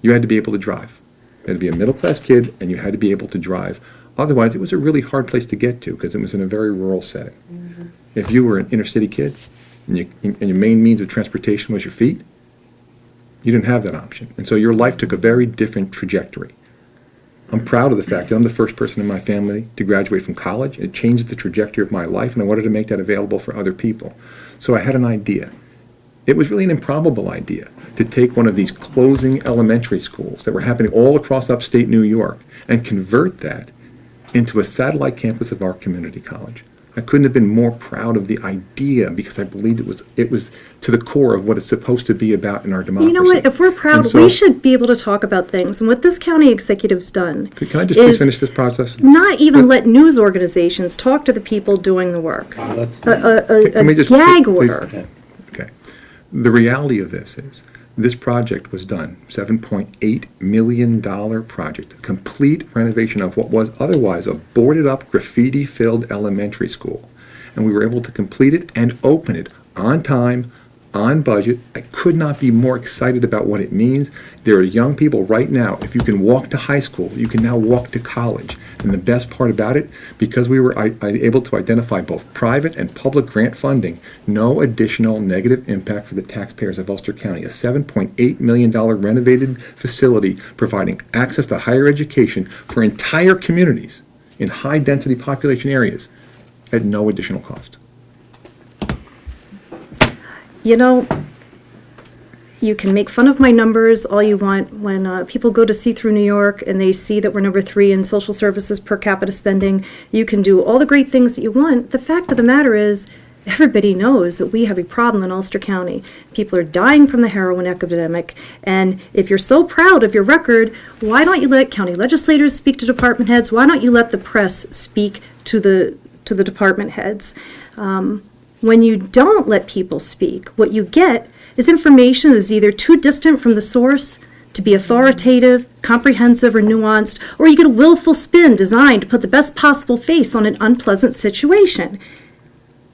you had to be able to drive. You had to be a middle-class kid, and you had to be able to drive. Otherwise, it was a really hard place to get to because it was in a very rural setting. Mm-hmm. If you were an inner-city kid and your main means of transportation was your feet, you didn't have that option. And so your life took a very different trajectory. I'm proud of the fact that I'm the first person in my family to graduate from college. It changed the trajectory of my life, and I wanted to make that available for other people. So I had an idea. It was really an improbable idea to take one of these closing elementary schools that were happening all across upstate New York and convert that into a satellite campus of our community college. I couldn't have been more proud of the idea because I believed it was to the core of what it's supposed to be about in our democracy. You know what? If we're proud, we should be able to talk about things. And what this county executive's done Can I just please finish this process? Not even let news organizations talk to the people doing the work. Let me just- Gag please- order. Okay. The reality of this is, this project was done, $7.8 million project, a complete renovation of what was otherwise a boarded-up, graffiti-filled elementary school. And we were able to complete it and open it on time, on budget. I could not be more excited about what it means. There are young people right now, if you can walk to high school, you can now walk to college. And the best part about it, because we were able to identify both private and public grant funding, no additional negative impact for the taxpayers of Ulster County. A $7.8 million renovated facility providing access to higher education for entire communities in high-density population areas at no additional cost. You know, you can make fun of my numbers all you want. When people go to See Through New York and they see that we're number 3 in social services per capita spending, you can do all the great things that you want. The fact of the matter is, everybody knows that we have a problem in Ulster County. People are dying from the heroin epidemic, and if you're so proud of your record, why don't you let county legislators speak to department heads? Why don't you let the press speak to the department heads? When you don't let people speak, what you get is information that is either too distant from the source, to be authoritative, comprehensive, or nuanced, or you get a willful spin designed to put the best possible face on an unpleasant situation.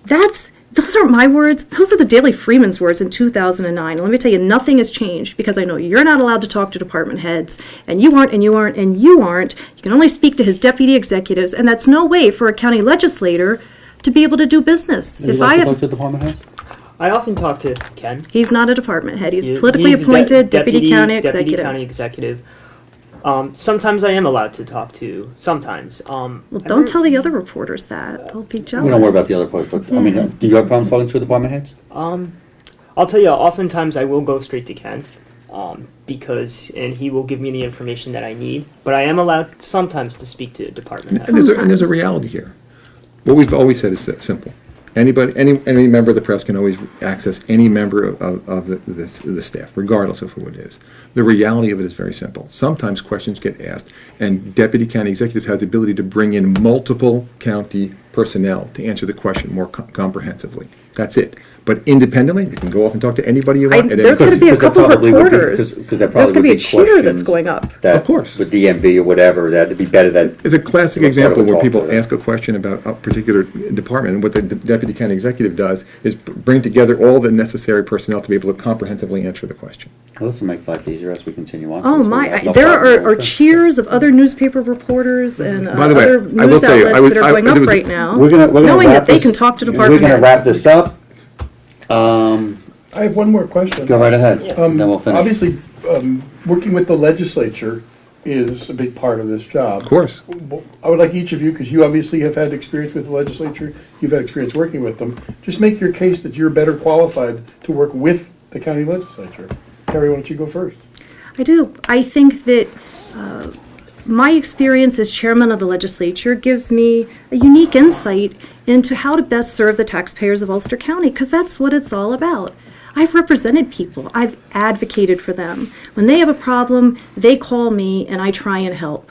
Those aren't my words. Those are the Daily Freeman's words in 2009. Let me tell you, nothing has changed, because I know you're not allowed to talk to department heads, and you aren't, and you aren't, and you aren't. You can only speak to his deputy executives, and that's no way for a county legislator to be able to do business. Would you like to talk to the department head? I often talk to Ken. He's not a department head. He's He- politically he's appointed deputy county Deputy executive. county executive. Sometimes I am allowed to talk to. Sometimes. Well, don't tell the other reporters that. They'll be jealous. We don't worry about the other parts, but, I mean, do you have problems talking to the department heads? I'll tell you. Oftentimes I will go straight to Ken, and he will give me the information that I need. But I am allowed sometimes to speak to department heads. And there's a reality here. What we've always said is simple. Anybody, any member of the press can always access any member of the staff, regardless of who it is. The reality of it is very simple. Sometimes questions get asked, and deputy county executives have the ability to bring in multiple county personnel to answer the question more comprehensively. That's it. But independently, you can go off and talk to anybody you want. There's going to be a Because there couple of probably would be- reporters. because there There's probably going to be a would be cheer that's questions going up. that Of course. with DMV or whatever, that'd be better that. It's a classic Reporter example would where talk people to them. ask a question about a particular department, and what the deputy county executive does is bring together all the necessary personnel to be able to comprehensively answer the question. Well, this will make life easier as we continue on. Oh So we my, have no there problem are with that. cheers of other newspaper reporters and By the way, other I will news tell you, outlets that are going there up was a- right now, We're gonna knowing wrap that they this- can talk to department We're heads. gonna wrap this up. I have one more question. Go right ahead, and then we'll finish. Obviously, working with the legislature is a big part of this job. Of course. I would like each of you, because you obviously have had experience with the legislature, you've had experience working with them, just make your case that you're better qualified to work with the county legislature. Terry, why don't you go first? I do. I think that my experience as chairman of the legislature gives me a unique insight into how to best serve the taxpayers of Ulster County, because that's what it's all about. I've represented people. I've advocated for them. When they have a problem, they call me and I try and help.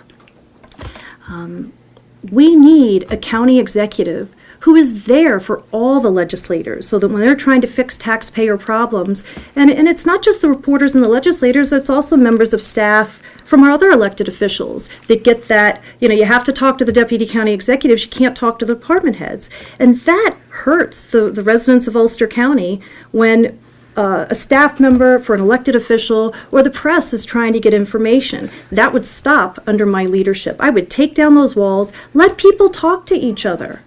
We need a county executive who is there for all the legislators, so that when they're trying to fix taxpayer problems, and it's not just the reporters and the legislators, it's also members of staff from our other elected officials that get that, you have to talk to the deputy county executives, you can't talk to the department heads. And that hurts the residents of Ulster County when a staff member for an elected official or the press is trying to get information. That would stop under my leadership. I would take down those walls, let people talk to each other.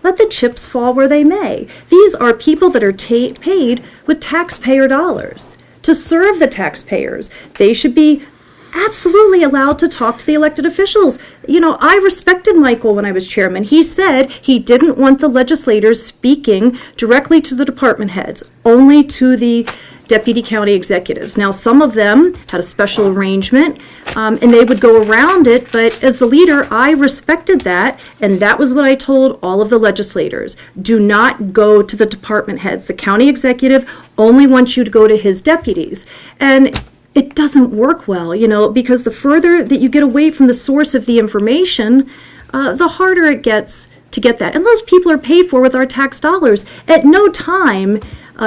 Let the chips fall where they may. These are people that are paid with taxpayer dollars to serve the taxpayers. They should be absolutely allowed to talk to the elected officials. I respected Michael when I was chairman. He said he didn't want the legislators speaking directly to the department heads, only to the deputy county executives. Now, some of them had a special arrangement, and they would go around it, but as the leader, I respected that, and that was what I told all of the legislators. Do not go to the department heads. The county executive only wants you to go to his deputies. And it doesn't work well, because the further that you get away from the source of the information, the harder it gets to get that. And those people are paid for with our tax dollars. At no time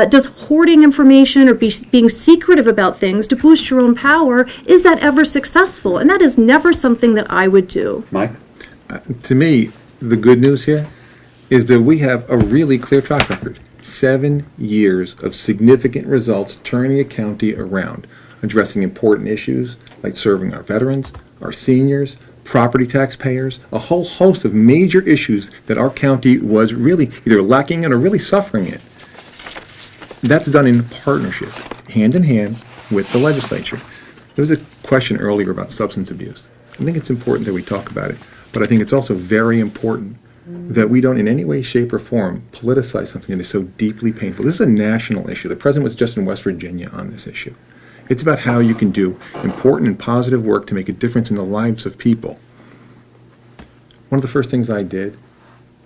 does hoarding information or being secretive about things to boost your own power, is that ever successful? And that is never something that I would do. Mike? To me, the good news here is that we have a really clear track record. 7 years of significant results turning a county around, addressing important issues like serving our veterans, our seniors, property taxpayers, a whole host of major issues that our county was really either lacking in or really suffering in. That's done in partnership, hand in hand with the legislature. There was a question earlier about substance abuse. I think it's important that we talk about it, but I think it's also very important that we don't in any way, shape, or form politicize something that is so deeply painful. This is a national issue. The president was just in West Virginia on this issue. It's about how you can do important and positive work to make a difference in the lives of people. One of the first things I did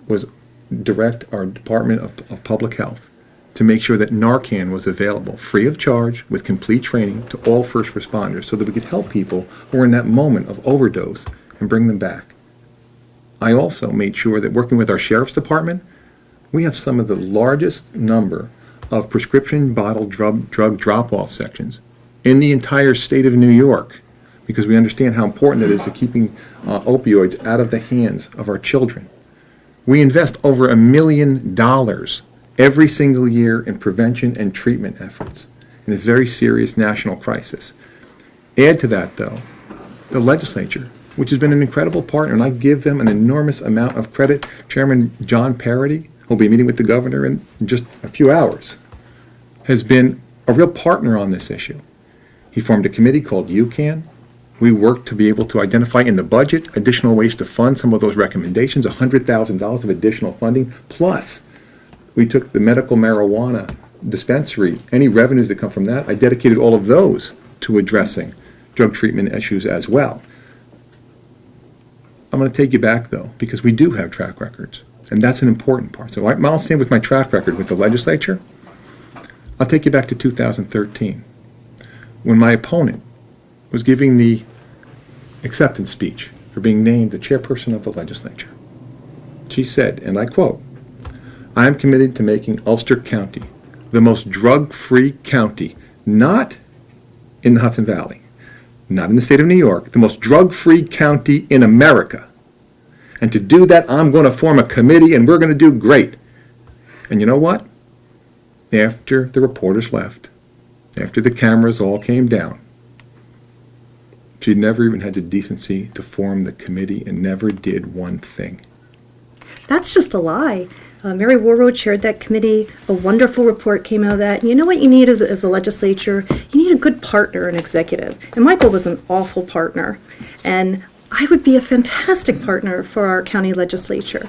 was direct our Department of Public Health to make sure that Narcan was available free of charge with complete training to all first responders so that we could help people who are in that moment of overdose and bring them back. I also made sure that working with our Sheriff's Department, we have some of the largest number of prescription bottle drug drop-off sections in the entire state of New York, because we understand how important it is to keeping opioids out of the hands of our children. We invest over $1 million every single year in prevention and treatment efforts in this very serious national crisis. Add to that, though, the legislature, which has been an incredible partner, and I give them an enormous amount of credit. Chairman John Parity, who'll be meeting with the governor in just a few hours, has been a real partner on this issue. He formed a committee called UCAN. We worked to be able to identify in the budget additional ways to fund some of those recommendations, $100,000 of additional funding, plus we took the medical marijuana dispensary, any revenues that come from that, I dedicated all of those to addressing drug treatment issues as well. I'm going to take you back, though, because we do have track records, and that's an important part. So I'll stand with my track record with the legislature. I'll take you back to 2013, when my opponent was giving the acceptance speech for being named the chairperson of the legislature. She said, and I quote, "I am committed to making Ulster County the most drug-free county, not in the Hudson Valley, not in the state of New York, the most drug-free county in America. And to do that, I'm going to form a committee, and we're going to do great." And you know what? After the reporters left, after the cameras all came down, she never even had the decency to form the committee and never did one thing. That's just a lie. Mary Warroad chaired that committee. A wonderful report came out of that. And you know what you need as a legislature? You need a good partner, an executive. And Michael was an awful partner. And I would be a fantastic partner for our county legislature.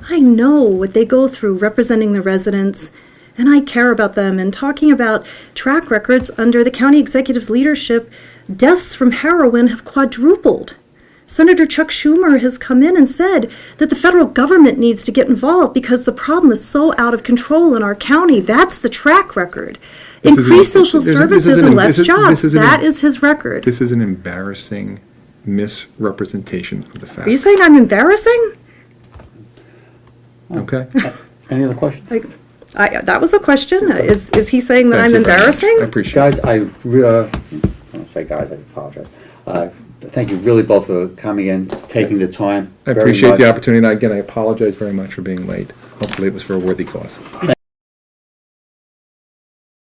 I know what they go through representing the residents, and I care about them. And talking about track records under the county executive's leadership, deaths from heroin have quadrupled. Senator Chuck Schumer has come in and said that the federal government needs to get involved because the problem is so out of control in our county. That's the track record. Increased social services and less jobs. That is his record. This is an embarrassing misrepresentation of the facts. Are you saying I'm embarrassing? Okay? Any other questions? That was a question. Is he saying that Thank I'm you very much. embarrassing? I appreciate it. Guys, I don't say guys, I apologize. Thank you really both for coming in, taking the time. I very appreciate the much. opportunity, and again, I apologize very much for being late. Hopefully it was for a worthy cause.